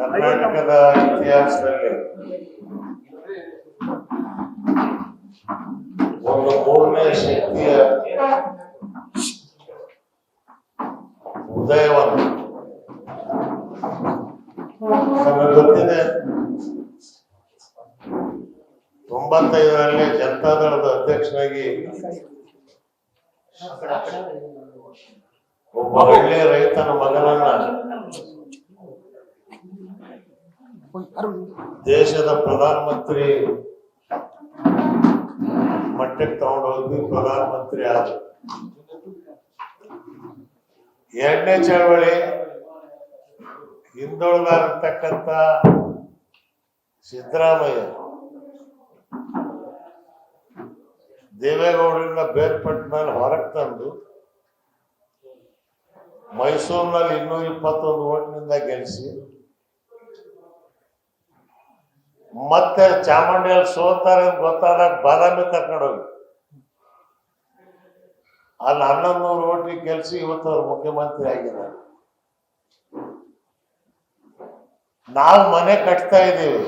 ಕರ್ನಾಟಕದ ಇತಿಹಾಸದಲ್ಲಿ ಒಂದು ಮೂರನೇ ಶಕ್ತಿಯ ಉದಯವನ್ನು ನಮಗೆ ಗೊತ್ತಿದೆ. 95ರಲ್ಲಿ ಜನತಾದಳದ ಅಧ್ಯಕ್ಷನಾಗಿ ಒಬ್ಬ ಹಳ್ಳಿ ರೈತನ ಮಗನನ್ನ ದೇಶದ ಪ್ರಧಾನಮಂತ್ರಿ ಮಟ್ಟಕ್ಕೆ ತಗೊಂಡೋಗಿ ಪ್ರಧಾನಮಂತ್ರಿ ಆದರು. ಎರಡನೇ ಚಳವಳಿ ಹಿಂದುಳಿದಾಗಿರ್ತಕ್ಕಂಥ ಸಿದ್ದರಾಮಯ್ಯ ದೇವೇಗೌಡರಿಂದ ಬೇರ್ಪಟ್ಟ ಮೇಲೆ ಹೊರಗೆ ತಂದು ಮೈಸೂರಿನಲ್ಲಿ 221 ಓಟ್ನಿಂದ ಗೆಲ್ಲಿಸಿ ಮತ್ತೆ ಚಾಮುಂಡಿಯಲ್ಲಿ ಸೋತಾರೆ ಅಂತ ಗೊತ್ತಾದಾಗ ಬಾದಾಮಿ ಕರ್ಕೊಂಡೋಗಿ ಅಲ್ಲಿ 1100 ಓಟಿಗೆ ಗೆಲ್ಲಿಸಿ ಇವತ್ತು ಅವ್ರು ಮುಖ್ಯಮಂತ್ರಿ ಆಗಿದ್ದಾರೆ. ನಾವು ಮನೆ ಕಟ್ತಾ ಇದ್ದೀವಿ.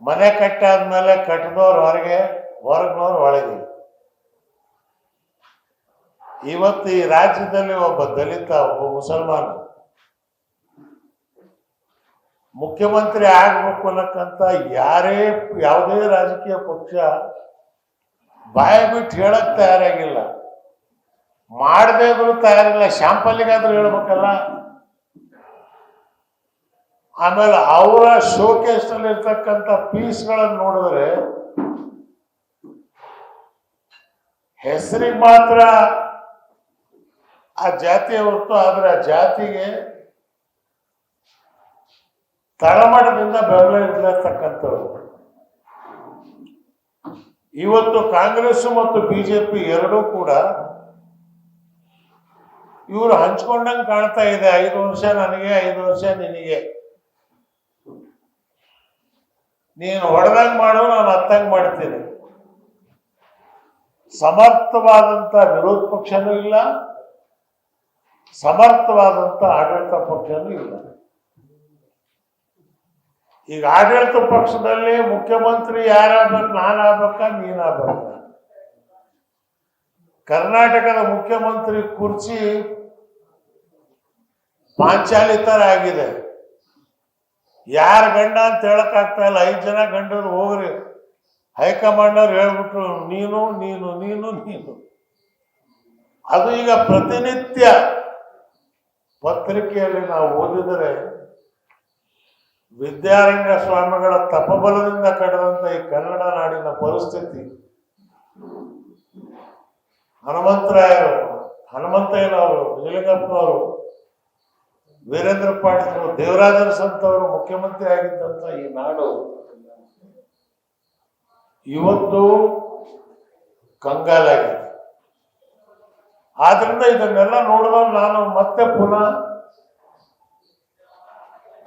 ಮನೆ ಕಟ್ಟಾದ್ಮೇಲೆ ಕಟ್ಟಿದವ್ರು ಹೊರಗಿನವ್ರು ಒಳಗೆ. ಇವತ್ತು ಈ ರಾಜ್ಯದಲ್ಲಿ ಒಬ್ಬ ದಲಿತ, ಒಬ್ಬ ಮುಸಲ್ಮಾನ ಮುಖ್ಯಮಂತ್ರಿ ಆಗ್ಬೇಕು ಅನ್ನಕ್ಕಂತ ಯಾವುದೇ ರಾಜಕೀಯ ಪಕ್ಷ ಬಾಯಿ ಬಿಟ್ಟು ಹೇಳಕ್ ತಯಾರಾಗಿಲ್ಲ. ಮಾಡದೇ ಇದ್ರು ತಯಾರಿಲ್ಲ. ಶಾಂಪಲ್ಲಿಗಾದ್ರೂ ಹೇಳ್ಬೇಕಲ್ಲ. ಆಮೇಲೆ ಅವರ ಶೋಕೇಸ್ ನಲ್ಲಿ ಇರ್ತಕ್ಕಂಥ ಪೀಸ್ಗಳನ್ನು ನೋಡಿದ್ರೆ ಹೆಸರಿಗೆ ಮಾತ್ರ ಆ ಜಾತಿಯ ಹೊರತು ಆದ್ರೆ ಆ ಜಾತಿಗೆ ತಳಮಟ್ಟದಿಂದ ಬೆಂಬಲ ಇರ್ತಕ್ಕಂಥವ್ರು. ಇವತ್ತು ಕಾಂಗ್ರೆಸ್ ಮತ್ತು ಬಿಜೆಪಿ ಎರಡೂ ಕೂಡ ಇವರು ಹಂಚ್ಕೊಂಡಂಗೆ ಕಾಣ್ತಾ ಇದೆ. 5 ವರ್ಷ ನನಗೆ, 5 ವರ್ಷ ನಿನಗೆ. ನೀನು ಹೊಡೆದಂಗೆ ಮಾಡು, ನಾನು ಹತ್ತಂಗೆ ಮಾಡ್ತೀನಿ. ಸಮರ್ಥವಾದಂತ ವಿರೋಧ ಪಕ್ಷನೂ ಇಲ್ಲ, ಸಮರ್ಥವಾದಂತ ಆಡಳಿತ ಪಕ್ಷನೂ ಇಲ್ಲ. ಈಗ ಆಡಳಿತ ಪಕ್ಷದಲ್ಲಿ ಮುಖ್ಯಮಂತ್ರಿ ಯಾರಾಗ್ಬೇಕು? ನಾನಾಗ್ಬೇಕಾ, ನೀನಾಗ್ಬೇಕಾ? ಕರ್ನಾಟಕದ ಮುಖ್ಯಮಂತ್ರಿ ಕುರ್ಚಿ ಪಾಂಚಾಲಿ ತರ ಆಗಿದೆ. ಯಾರ ಗಂಡ ಅಂತ ಹೇಳಕ್ ಆಗ್ತಾ ಇಲ್ಲ. 5 ಜನ ಗಂಡರು ಹೋಗ್ರಿ, ಹೈಕಮಾಂಡ್ ಅವ್ರು ಹೇಳ್ಬಿಟ್ರು ನೀನು ನೀನು ನೀನು ನೀನು. ಅದು ಈಗ ಪ್ರತಿನಿತ್ಯ ಪತ್ರಿಕೆಯಲ್ಲಿ ನಾವು ಓದಿದರೆ ವಿದ್ಯಾರಣ್ಯ ಸ್ವಾಮಿಗಳ ತಪಬಲದಿಂದ ಕಳೆದಂತ ಈ ಕನ್ನಡ ನಾಡಿನ ಪರಿಸ್ಥಿತಿ, ಹನುಮಂತಯ್ಯನವರು, ನಿಜಲಿಂಗಪ್ಪನವರು, ವೀರೇಂದ್ರ ಪಾಟೀಲ್, ದೇವರಾಜರ ಸಂತವರು ಮುಖ್ಯಮಂತ್ರಿ ಆಗಿದ್ದಂತ ಈ ನಾಡು ಇವತ್ತು ಕಂಗಾಲಾಗಿದೆ. ಆದ್ರಿಂದ ಇದನ್ನೆಲ್ಲ ನೋಡಿದಾಗ ನಾನು ಮತ್ತೆ ಪುನಃ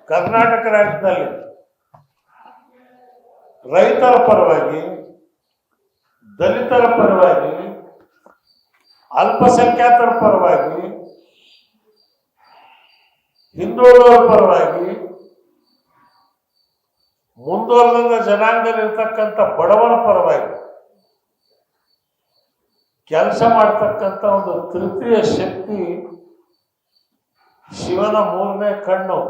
ಕರ್ನಾಟಕ ರಾಜ್ಯದಲ್ಲಿ ರೈತರ ಪರವಾಗಿ, ದಲಿತರ ಪರವಾಗಿ, ಅಲ್ಪಸಂಖ್ಯಾತರ ಪರವಾಗಿ, ಹಿಂದುಳಿದವರ ಪರವಾಗಿ, ಮುಂದುವರೆದ ಜನಾಂಗದಲ್ಲಿ ಇರ್ತಕ್ಕಂಥ ಬಡವರ ಪರವಾಗಿ ಕೆಲಸ ಮಾಡ್ತಕ್ಕಂಥ ಒಂದು ತೃತೀಯ ಶಕ್ತಿ, ಶಿವನ 3ನೇ ಕಣ್ಣು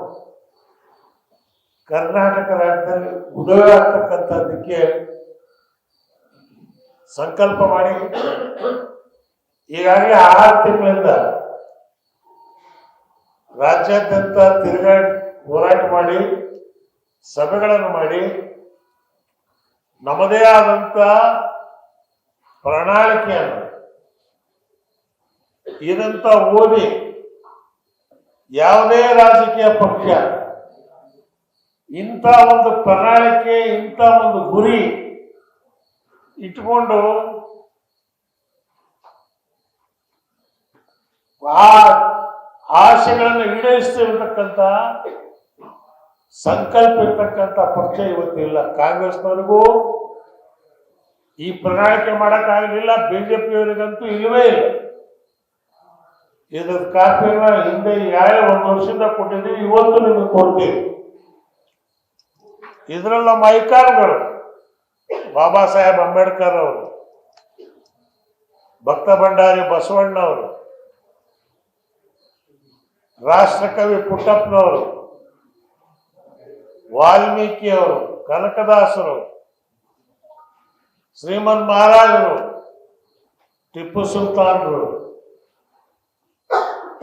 ಕರ್ನಾಟಕ ರಾಜ್ಯದಲ್ಲಿ ಉದಯ ಆಗ್ತಕ್ಕಂಥದ್ದಕ್ಕೆ ಸಂಕಲ್ಪ ಮಾಡಿ ಈಗಾಗಲೇ 6 ತಿಂಗಳಿಂದ ರಾಜ್ಯಾದ್ಯಂತ ತಿರುಗಾಡಿ ಹೋರಾಟ ಮಾಡಿ, ಸಭೆಗಳನ್ನು ಮಾಡಿ, ನಮ್ಮದೇ ಆದಂತ ಪ್ರಣಾಳಿಕೆಯನ್ನು ಇದಂತ ಓದಿ ಯಾವುದೇ ರಾಜಕೀಯ ಪಕ್ಷ ಇಂಥ ಒಂದು ಪ್ರಣಾಳಿಕೆ, ಇಂಥ ಒಂದು ಗುರಿ ಇಟ್ಕೊಂಡು ಆ ಆಶೆಗಳನ್ನು ಈಡೇರಿಸ್ತಿರ್ತಕ್ಕಂಥ ಸಂಕಲ್ಪ ಇರ್ತಕ್ಕಂಥ ಪಕ್ಷ ಇವತ್ತಿಲ್ಲ. ಕಾಂಗ್ರೆಸ್ನವರಿಗೂ ಈ ಪ್ರಣಾಳಿಕೆ ಮಾಡೋಕ್ಕಾಗಲಿಲ್ಲ, ಬಿಜೆಪಿಯವರಿಗಂತೂ ಇಲ್ಲವೇ ಇಲ್ಲ. ಇದ್ರ ಕಾಪಿನ ಹಿಂದೆ ಯಾವ 1 ವರ್ಷದಿಂದ ಕೊಟ್ಟಿದ್ದೀವಿ, ಇವತ್ತು ನಿಮಗೆ ಕೊಡ್ತೀವಿ. ಇದ್ರಲ್ಲಿ ನಮ್ಮ ಐಕಾನ್ಗಳು ಬಾಬಾ ಸಾಹೇಬ್ ಅಂಬೇಡ್ಕರ್ ಅವರು, ಭಕ್ತ ಭಂಡಾರಿ ಬಸವಣ್ಣವರು, ರಾಷ್ಟ್ರಕವಿ ಪುಟ್ಟಪ್ಪನವರು, ವಾಲ್ಮೀಕಿಯವರು, ಕನಕದಾಸರು, ಶ್ರೀಮನ್ ಮಹಾರಾಜರು, ಟಿಪ್ಪು ಸುಲ್ತಾನ್ರು.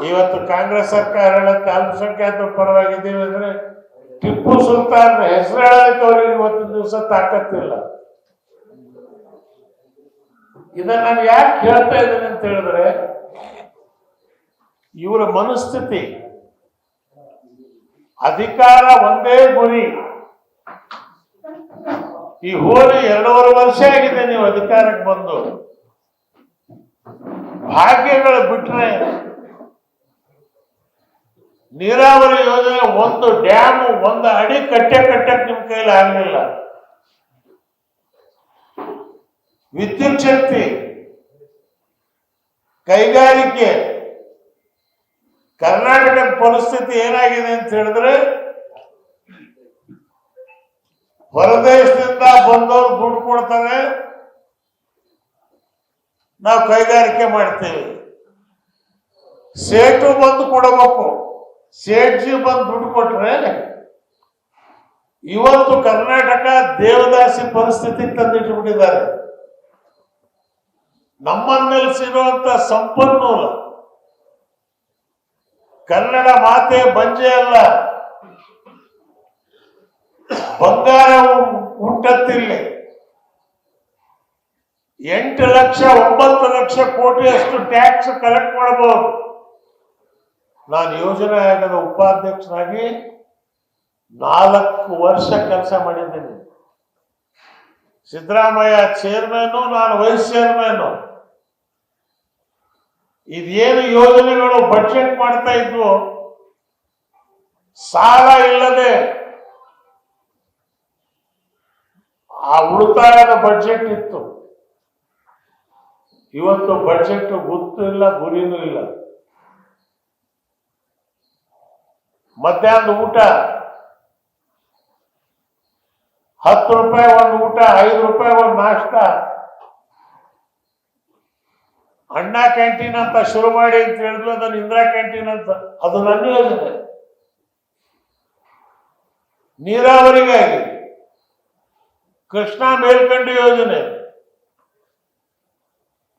ಇವತ್ತು ಕಾಂಗ್ರೆಸ್ ಸರ್ಕಾರ ಹೇಳಕ್ಕೆ ಅಲ್ಪಸಂಖ್ಯಾತರ ಪರವಾಗಿದ್ದೀವಿ ಅಂದ್ರೆ ಟಿಪ್ಪು ಸುಲ್ತಾನ್ ಹೆಸರು ಹೇಳೋದಕ್ಕೆ ಅವರಿಗೆ ಇವತ್ತಿನ ದಿವಸ ತಾಕತ್ತಿಲ್ಲ. ಇದನ್ನ ನಾನು ಯಾಕೆ ಹೇಳ್ತಾ ಇದ್ದೀನಿ ಅಂತ ಹೇಳಿದ್ರೆ, ಇವರ ಮನಸ್ಥಿತಿ, ಅಧಿಕಾರ ಒಂದೇ ಗುರಿ. ಈ ಹೋಳಿ 2.5 ವರ್ಷ ಆಗಿದೆ ನೀವು ಅಧಿಕಾರಕ್ಕೆ ಬಂದು. ಭಾಗ್ಯಗಳು ಬಿಟ್ರೆ ನೀರಾವರಿ ಯೋಜನೆ, ಒಂದು ಡ್ಯಾಮ್, ಒಂದು ಅಡಿ ಕಟ್ಟಕ್ಕೆ ನಿಮ್ ಕೈಲಿ ಆಗಲಿಲ್ಲ. ವಿದ್ಯುತ್ ಶಕ್ತಿ, ಕೈಗಾರಿಕೆ, ಕರ್ನಾಟಕದ ಪರಿಸ್ಥಿತಿ ಏನಾಗಿದೆ ಅಂತ ಹೇಳಿದ್ರೆ, ಹೊರದೇಶದಿಂದ ಬಂದವರು ದುಡ್ಡು ಕೊಡ್ತಾರೆ, ನಾವು ಕೈಗಾರಿಕೆ ಮಾಡ್ತೇವೆ. ಸೇಟು ಬಂದು ಕೊಡಬೇಕು. ಸೇಠ್ಜಿ ಬಂದು ದುಡ್ಡು ಕೊಟ್ರೆ ಇವತ್ತು ಕರ್ನಾಟಕ ದೇವದಾಸಿ ಪರಿಸ್ಥಿತಿ ತಂದಿಟ್ಟುಬಿಟ್ಟಿದ್ದಾರೆ. ನಮ್ಮನ್ನೆಲ್ಸಿರುವಂತ ಸಂಪನ್ಮೂಲ, ಕನ್ನಡ ಮಾತೆ ಬಂಜೆ ಅಲ್ಲ, ಬಂಗಾರ ಹುಟ್ಟತ್ತಿಲ್ಲಿ. 8 ಲಕ್ಷ 9 ಲಕ್ಷ ಕೋಟಿಯಷ್ಟು ಟ್ಯಾಕ್ಸ್ ಕಲೆಕ್ಟ್ ಮಾಡಬಹುದು. ನಾನು ಯೋಜನಾ ಆಯೋಗದ ಉಪಾಧ್ಯಕ್ಷನಾಗಿ 4 ವರ್ಷ ಕೆಲಸ ಮಾಡಿದ್ದೀನಿ. ಸಿದ್ದರಾಮಯ್ಯ ಚೇರ್ಮನ್ನು, ನಾನು ವೈಸ್ ಚೇರ್ಮನ್ನು. ಇದೇನು ಯೋಜನೆಗಳು ಬಡ್ಜೆಟ್ ಮಾಡ್ತಾ ಇದ್ವು, ಸಾಲ ಇಲ್ಲದೆ ಆ ಉಳಿತಾಯದ ಬಡ್ಜೆಟ್ ಇತ್ತು. ಇವತ್ತು ಬಡ್ಜೆಟ್ ಗೊತ್ತೂ ಇಲ್ಲ, ಗುರಿನೂ ಇಲ್ಲ. ಮಧ್ಯಾಹ್ನದ ಊಟ 10 ರೂಪಾಯಿ ಒಂದು ಊಟ, 5 ರೂಪಾಯಿ ಒಂದು ನಾಷ್ಟ. ಅಣ್ಣ ಕ್ಯಾಂಟೀನ್ ಅಂತ ಶುರು ಮಾಡಿ ಅಂತ ಹೇಳಿದ್ವಿ, ಅದನ್ನು ಇಂದಿರಾ ಕ್ಯಾಂಟೀನ್ ಅಂತ. ಅದು ನನ್ನ ಯೋಜನೆ. ನೀರಾವರಿಗಾಗಿ ಕೃಷ್ಣಾ ಮೇಲ್ಕಂಡೆ ಯೋಜನೆ,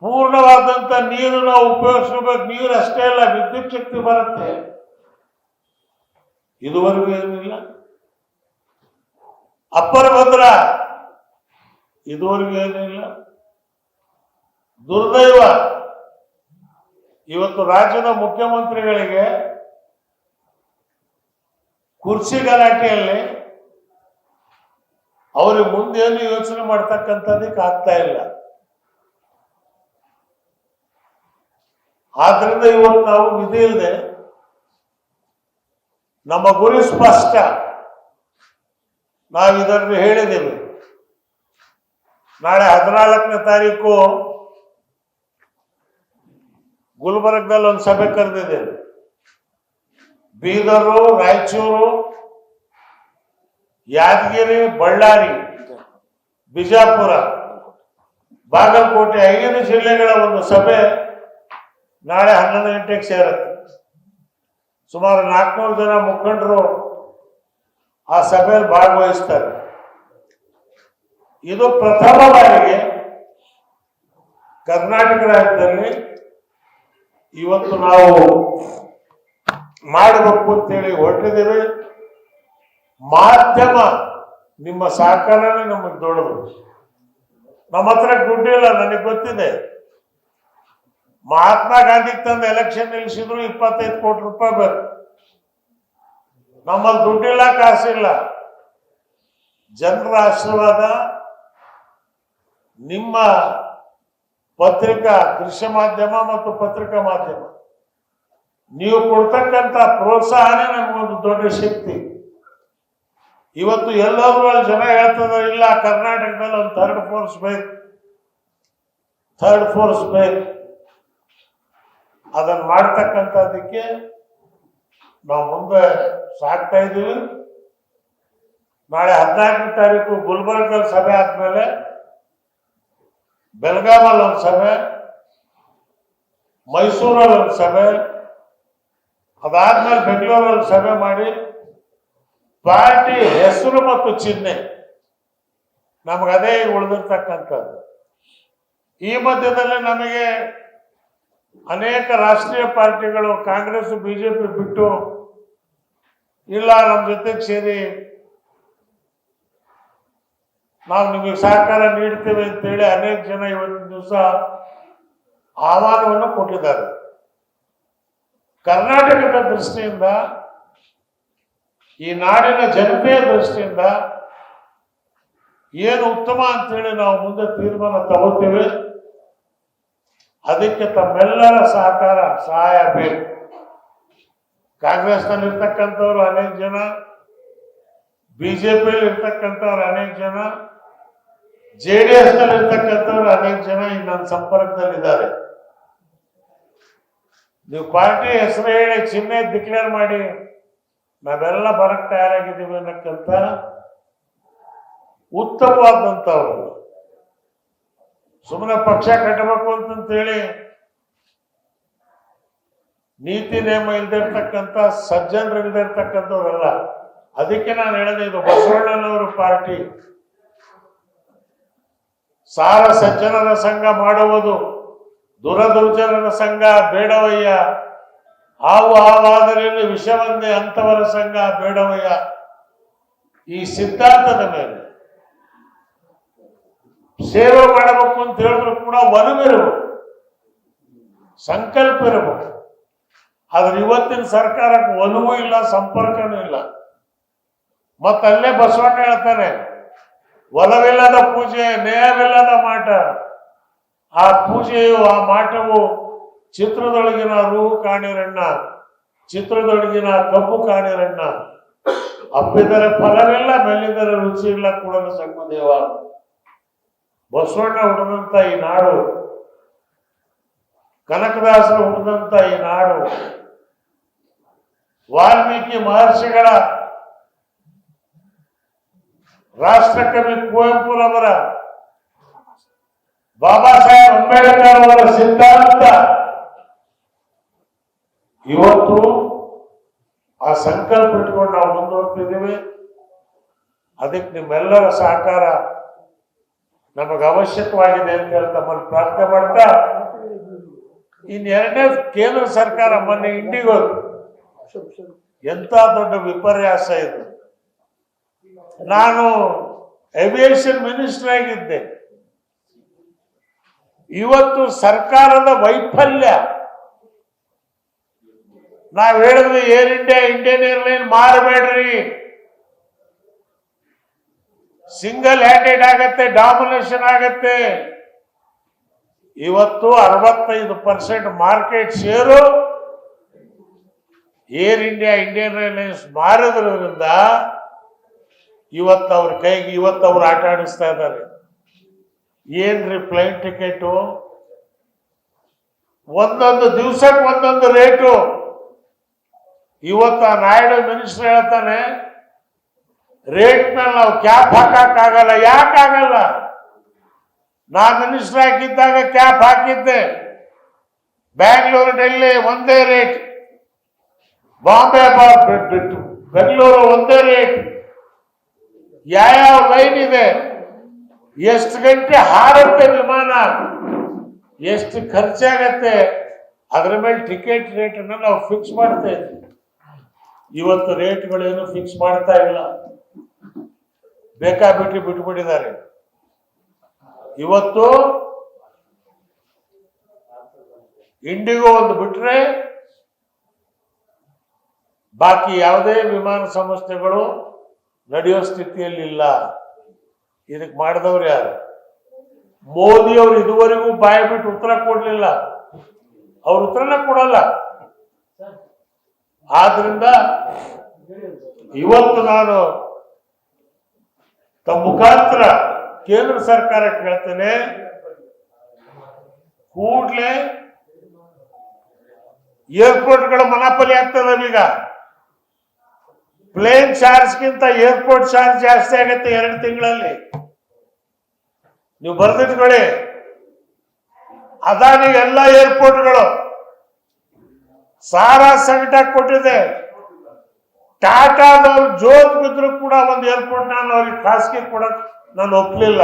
ಪೂರ್ಣವಾದಂತ ನೀರು ನಾವು ಉಪಯೋಗಿಸಬೇಕು. ನೀರು ಅಷ್ಟೇ ಅಲ್ಲ, ವಿದ್ಯುತ್ ಶಕ್ತಿ ಬರುತ್ತೆ. ಇದುವರೆಗೂ ಏನಿಲ್ಲ. ಅಪ್ಪರ ಭದ್ರ ಇದುವರೆಗೂ ಏನಿಲ್ಲ. ದುರ್ದೈವ, ಇವತ್ತು ರಾಜ್ಯದ ಮುಖ್ಯಮಂತ್ರಿಗಳಿಗೆ ಕುರ್ಚಿ ಗಲಾಟೆಯಲ್ಲಿ ಅವ್ರಿಗೆ ಮುಂದೇನು ಯೋಚನೆ ಮಾಡ್ತಕ್ಕಂಥದಕ್ಕೆ ಆಗ್ತಾ ಇಲ್ಲ. ಆದ್ರಿಂದ ಇವತ್ತು ನಾವು ವಿಧಿ ಇಲ್ಲದೆ, ನಮ್ಮ ಗುರಿ ಸ್ಪಷ್ಟ. ನಾವು ಇದನ್ನು ಹೇಳಿದ್ದೇವೆ. ನಾಳೆ 14ನೇ ತಾರೀಕು ಗುಲ್ಬರ್ಗದಲ್ಲಿ ಒಂದು ಸಭೆ ಕರೆದಿದ್ದೇವೆ. ಬೀದರು, ರಾಯಚೂರು, ಯಾದಗಿರಿ, ಬಳ್ಳಾರಿ, ಬಿಜಾಪುರ, ಬಾಗಲಕೋಟೆ 5 ಜಿಲ್ಲೆಗಳ ಒಂದು ಸಭೆ ನಾಳೆ 11 ಗಂಟೆಗೆ ಸೇರುತ್ತೆ. ಸುಮಾರು 400 ಜನ ಮುಖಂಡರು ಆ ಸಭೆಯಲ್ಲಿ ಭಾಗವಹಿಸ್ತಾರೆ. ಇದು ಪ್ರಥಮ ಬಾರಿಗೆ ಕರ್ನಾಟಕ ರಾಜ್ಯದಲ್ಲಿ ಇವತ್ತು ನಾವು ಮಾಡಬೇಕು ಅಂತೇಳಿ ಹೊರಟಿದ್ದೇವೆ. ಮಾಧ್ಯಮ ನಿಮ್ಮ ಸಹಕಾರನೇ ನಮಗೆ ದೊಡ್ಡದು. ನಮ್ಮ ಹತ್ರ ದುಡ್ಡಿಲ್ಲ, ನನಗೆ ಗೊತ್ತಿದೆ. ಮಹಾತ್ಮ ಗಾಂಧಿಗೆ ತಂದು ಎಲೆಕ್ಷನ್ ನಿಲ್ಲಿಸಿದ್ರು 25 ಕೋಟಿ ರೂಪಾಯಿ ಬೇಕು. ನಮ್ಮಲ್ಲಿ ದುಡ್ಡಿಲ್ಲ, ಕಾಸಿಲ್ಲ. ಜನರ ಆಶೀರ್ವಾದ, ನಿಮ್ಮ ಪತ್ರಿಕಾ ದೃಶ್ಯ ಮಾಧ್ಯಮ ಮತ್ತು ಪತ್ರಿಕಾ ಮಾಧ್ಯಮ, ನೀವು ಕೊಡ್ತಕ್ಕಂಥ ಪ್ರೋತ್ಸಾಹನೇ ನಮಗೊಂದು ದೊಡ್ಡ ಶಕ್ತಿ. ಇವತ್ತು ಎಲ್ಲರೂ ಅಲ್ಲಿ ಜನ ಹೇಳ್ತಿದ್ದಾರೆ, ಇಲ್ಲ ಕರ್ನಾಟಕದಲ್ಲಿ ಒಂದು ಥರ್ಡ್ ಫೋರ್ಸ್ ಬೇಕು. ಅದನ್ನು ಮಾಡ್ತಕ್ಕಂಥದ್ದಕ್ಕೆ ನಾವು ಮುಂದೆ ಸಾಗ್ತಾ ಇದ್ದೀವಿ. ನಾಳೆ 14ನೇ ತಾರೀಕು ಗುಲ್ಬರ್ಗದಲ್ಲಿ ಸಭೆ ಆದ್ಮೇಲೆ ಬೆಳಗಾವಲ್ಲಿ ಒಂದು ಸಭೆ, ಮೈಸೂರಲ್ಲಿ ಒಂದು ಸಭೆ, ಅದಾದ್ಮೇಲೆ ಬೆಂಗಳೂರಲ್ಲಿ ಸಭೆ ಮಾಡಿ ಪಾರ್ಟಿ ಹೆಸರು ಮತ್ತು ಚಿಹ್ನೆ ನಮಗದೇ ಉಳಿದಿರ್ತಕ್ಕಂಥದ್ದು. ಈ ಮಧ್ಯದಲ್ಲಿ ನಮಗೆ ಅನೇಕ ರಾಷ್ಟ್ರೀಯ ಪಾರ್ಟಿಗಳು ಕಾಂಗ್ರೆಸ್ ಬಿಜೆಪಿ ಬಿಟ್ಟು ಇಲ್ಲ ನಮ್ಮ ಜೊತೆಗೆ ಸೇರಿ ನಾವು ನಿಮಗೆ ಸಹಕಾರ ನೀಡ್ತೇವೆ ಅಂತೇಳಿ ಅನೇಕ ಜನ ಇವತ್ತಿನ ದಿವಸ ಆಹ್ವಾನವನ್ನು ಕೊಟ್ಟಿದ್ದಾರೆ. ಕರ್ನಾಟಕದ ದೃಷ್ಟಿಯಿಂದ, ಈ ನಾಡಿನ ಜನತೆಯ ದೃಷ್ಟಿಯಿಂದ ಏನು ಉತ್ತಮ ಅಂತೇಳಿ ನಾವು ಮುಂದೆ ತೀರ್ಮಾನ ತಗೋತೇವೆ. ಅದಕ್ಕೆ ತಮ್ಮೆಲ್ಲರ ಸಹಕಾರ ಸಹಾಯ ಬೇಕು. ಕಾಂಗ್ರೆಸ್ನಲ್ಲಿ ಇರ್ತಕ್ಕಂಥವ್ರು ಅನೇಕ ಜನ, ಬಿಜೆಪಿಯಲ್ಲಿ ಇರ್ತಕ್ಕಂಥವ್ರು ಅನೇಕ ಜನ, JDS ನಲ್ಲಿ ಇರ್ತಕ್ಕಂಥವ್ರು ಅನೇಕ ಜನ ಈಗ ನನ್ನ ಸಂಪರ್ಕದಲ್ಲಿದ್ದಾರೆ. ನೀವು ಪಾರ್ಟಿ ಹೆಸರು ಹೇಳಿ ಚಿಹ್ನೆ ಡಿಕ್ಲೇರ್ ಮಾಡಿ ನಾವೆಲ್ಲ ಬರಕ್ ತಯಾರಾಗಿದ್ದೀವಿ ಅನ್ನಕ್ಕಂತ ಉತ್ತಮವಾದಂಥವ್ರು. ಸುಮ್ಮನೆ ಪಕ್ಷ ಕಟ್ಟಬೇಕು ಅಂತಂತೇಳಿ ನೀತಿ ನಿಯಮ ಇಲ್ದಿರ್ತಕ್ಕಂಥ ಸಜ್ಜನರು ಇಲ್ದಿರ್ತಕ್ಕಂಥವ್ರಲ್ಲ. ಅದಕ್ಕೆ ನಾನು ಹೇಳಿದೆ, ಇದು ಬಸವಣ್ಣನವರ ಪಾರ್ಟಿ. ಸಾರ ಸಜ್ಜನರ ಸಂಘ ಮಾಡುವುದು ದುರದುರ್ಜನರ ಸಂಘ ಬೇಡವಯ್ಯ, ಹಾವು ಹಾವಾದರೇನು ವಿಷವನ್ನೇ ಅಂತವರ ಸಂಘ ಬೇಡವಯ್ಯ. ಈ ಸಿದ್ಧಾಂತದ ಮೇಲೆ ಸೇವೆ ಮಾಡಬೇಕು ಅಂತ ಹೇಳಿದ್ರು ಕೂಡ ಒಲವಿರಬೇಕು, ಸಂಕಲ್ಪ ಇರಬೇಕು. ಆದ್ರೆ ಇವತ್ತಿನ ಸರ್ಕಾರಕ್ಕೆ ಒಲವು ಇಲ್ಲ, ಸಂಪರ್ಕನೂ ಇಲ್ಲ. ಮತ್ತಲ್ಲೇ ಬಸವಣ್ಣ ಹೇಳ್ತಾನೆ, ಒಲವಿಲ್ಲದ ಪೂಜೆ ನೇಯವಿಲ್ಲದ ಮಾಟ. ಆ ಪೂಜೆಯು ಆ ಮಾಟವು ಚಿತ್ರದೊಳಗಿನ ರೂಹು ಕಾಣಿರಣ್ಣ, ಚಿತ್ರದೊಳಗಿನ ಕಬ್ಬು ಕಾಣಿರಣ್ಣ. ಅಪ್ಪಿದರೆ ಫಲವಿಲ್ಲ, ಮೆಲ್ಲಿದರೆ ರುಚಿ ಇಲ್ಲ ಕೂಡಲ ಸಂಗುದೇವ. ಬಸವಣ್ಣ ಹುಟ್ಟಿದಂತ ಈ ನಾಡು, ಕನಕದಾಸರು ಹುಟ್ಟಿದಂತ ಈ ನಾಡು, ವಾಲ್ಮೀಕಿ ಮಹರ್ಷಿಗಳ, ರಾಷ್ಟ್ರಕವಿ ಕುವೆಂಪುರವರ, ಬಾಬಾ ಸಾಹೇಬ್ ಅಂಬೇಡ್ಕರ್ ಅವರ ಸಿದ್ಧಾಂತ ಇವತ್ತು ಆ ಸಂಕಲ್ಪ ಇಟ್ಕೊಂಡು ನಾವು ಮುಂದುವರ್ತಿದ್ದೀವಿ. ಅದಕ್ಕೆ ನಿಮ್ಮೆಲ್ಲರ ಸಹಕಾರ ನಮಗೆ ಅವಶ್ಯಕವಾಗಿದೆ ಅಂತ ಹೇಳಿ ತಮ್ಮಲ್ಲಿ ಪ್ರಾರ್ಥನೆ ಮಾಡ್ತಾ, ಇನ್ನೆರಡನೇ ಕೇಂದ್ರ ಸರ್ಕಾರ ಮೊನ್ನೆ ಇಂಡಿಗೋ, ಎಂತ ದೊಡ್ಡ ವಿಪರ್ಯಾಸ ಇದು. ನಾನು ಏವಿಯೇಷನ್ ಮಿನಿಸ್ಟರ್ ಆಗಿದ್ದೆ. ಇವತ್ತು ಸರ್ಕಾರದ ವೈಫಲ್ಯ. ನಾವ್ ಹೇಳಿದ್ವಿ ಏರ್ ಇಂಡಿಯಾ, ಇಂಡಿಯನ್ ಏರ್ಲೈನ್ ಮಾರಬೇಡ್ರಿ, ಸಿಂಗಲ್ ಹ್ಯಾಂಡೆಡ್ ಆಗತ್ತೆ, ಡಾಮಿನೇಷನ್ ಆಗತ್ತೆ. ಇವತ್ತು 65% market share air India, Indian airlines ಮಾರಿದ್ರಿಂದ ಇವತ್ತು ಅವ್ರ ಕೈಗೆ ಇವತ್ತು ಅವ್ರು ಆಟ ಆಡಿಸ್ತಾ ಇದ್ದಾರೆ. ಏನ್ರಿ ಪ್ಲೈನ್ ಟಿಕೆಟು, ಒಂದೊಂದು ದಿವ್ಸಕ್ಕೆ ಒಂದೊಂದು ರೇಟು. ಇವತ್ತು ನಾಯ್ಡು ಮಿನಿಸ್ಟರ್ ಹೇಳ್ತಾನೆ, ರೇಟ್ ಮೇಲೆ ನಾವು ಕ್ಯಾಪ್ ಹಾಕಕ್ಕಾಗಲ್ಲ. ಯಾಕಾಗಲ್ಲ? ನಾ ಮಿನಿಸ್ಟರ್ ಹಾಕಿದ್ದಾಗ ಕ್ಯಾಪ್ ಹಾಕಿದ್ದೆ. ಬ್ಯಾಂಗ್ಳೂರು ಡೆಲ್ಲಿ ಒಂದೇ ರೇಟ್, ಬಾಂಬೆ ಬೆಂಗಳೂರು ಒಂದೇ ರೇಟ್. ಯಾವ ಲೈನ್ ಇದೆ, ಎಷ್ಟು ಗಂಟೆ ಹಾರುತ್ತೆ ವಿಮಾನ, ಎಷ್ಟು ಖರ್ಚಾಗತ್ತೆ, ಅದ್ರ ಮೇಲೆ ಟಿಕೆಟ್ ರೇಟನ್ನು ನಾವು ಫಿಕ್ಸ್ ಮಾಡ್ತಾ ಇದ್ವಿ. ಇವತ್ತು ರೇಟ್ಗಳೇನು ಫಿಕ್ಸ್ ಮಾಡ್ತಾ ಇಲ್ಲ, ಬೇಕಾಬಿಟ್ಟಿ ಬಿಟ್ಬಿಟ್ಟಿದ್ದಾರೆ. ಇವತ್ತು ಇಂಡಿಗೋ ಒಂದು ಬಿಟ್ರೆ ಬಾಕಿ ಯಾವುದೇ ವಿಮಾನ ಸಂಸ್ಥೆಗಳು ನಡೆಯೋ ಸ್ಥಿತಿಯಲ್ಲಿ ಇಲ್ಲ. ಇದಕ್ಕೆ ಮಾಡಿದವ್ರು ಯಾರು? ಮೋದಿ ಅವರು ಇದುವರೆಗೂ ಬಾಯಿ ಬಿಟ್ಟು ಉತ್ತರ ಕೊಡ್ಲಿಲ್ಲ, ಅವ್ರ ಉತ್ತರನ ಕೊಡಲ್ಲ. ಆದ್ರಿಂದ ಇವತ್ತು ನಾನು ತಮ್ಮ ಮುಖಾಂತರ ಕೇಂದ್ರ ಸರ್ಕಾರಕ್ಕೆ ಹೇಳ್ತೇನೆ, ಕೂಡಲೇ ಏರ್ಪೋರ್ಟ್ಗಳು ಮನಾಪಲಿ ಆಗ್ತದೆ ಈಗ. ಪ್ಲೇನ್ ಚಾರ್ಜ್ಗಿಂತ ಏರ್ಪೋರ್ಟ್ ಚಾರ್ಜ್ ಜಾಸ್ತಿ ಆಗುತ್ತೆ 2 ತಿಂಗಳಲ್ಲಿ. ನೀವು ಬರ್ದಿಟ್ಕೊಳ್ಳಿ. ಅದಾನಿ ಎಲ್ಲ ಏರ್ಪೋರ್ಟ್ಗಳು ಸಾರಾ ಸಂಕಟ ಕೊಟ್ಟಿದೆ. ಟಾಟಾದವ್ರು ಜೋತ್ ಬಿದ್ರು ಕೂಡ ಒಂದು ಏರ್ಪೋರ್ಟ್ ನಾನು ಅವ್ರಿಗೆ ಖಾಸಗಿ ಕೊಡಕ್ ನಾನು ಒಪ್ಲಿಲ್ಲ.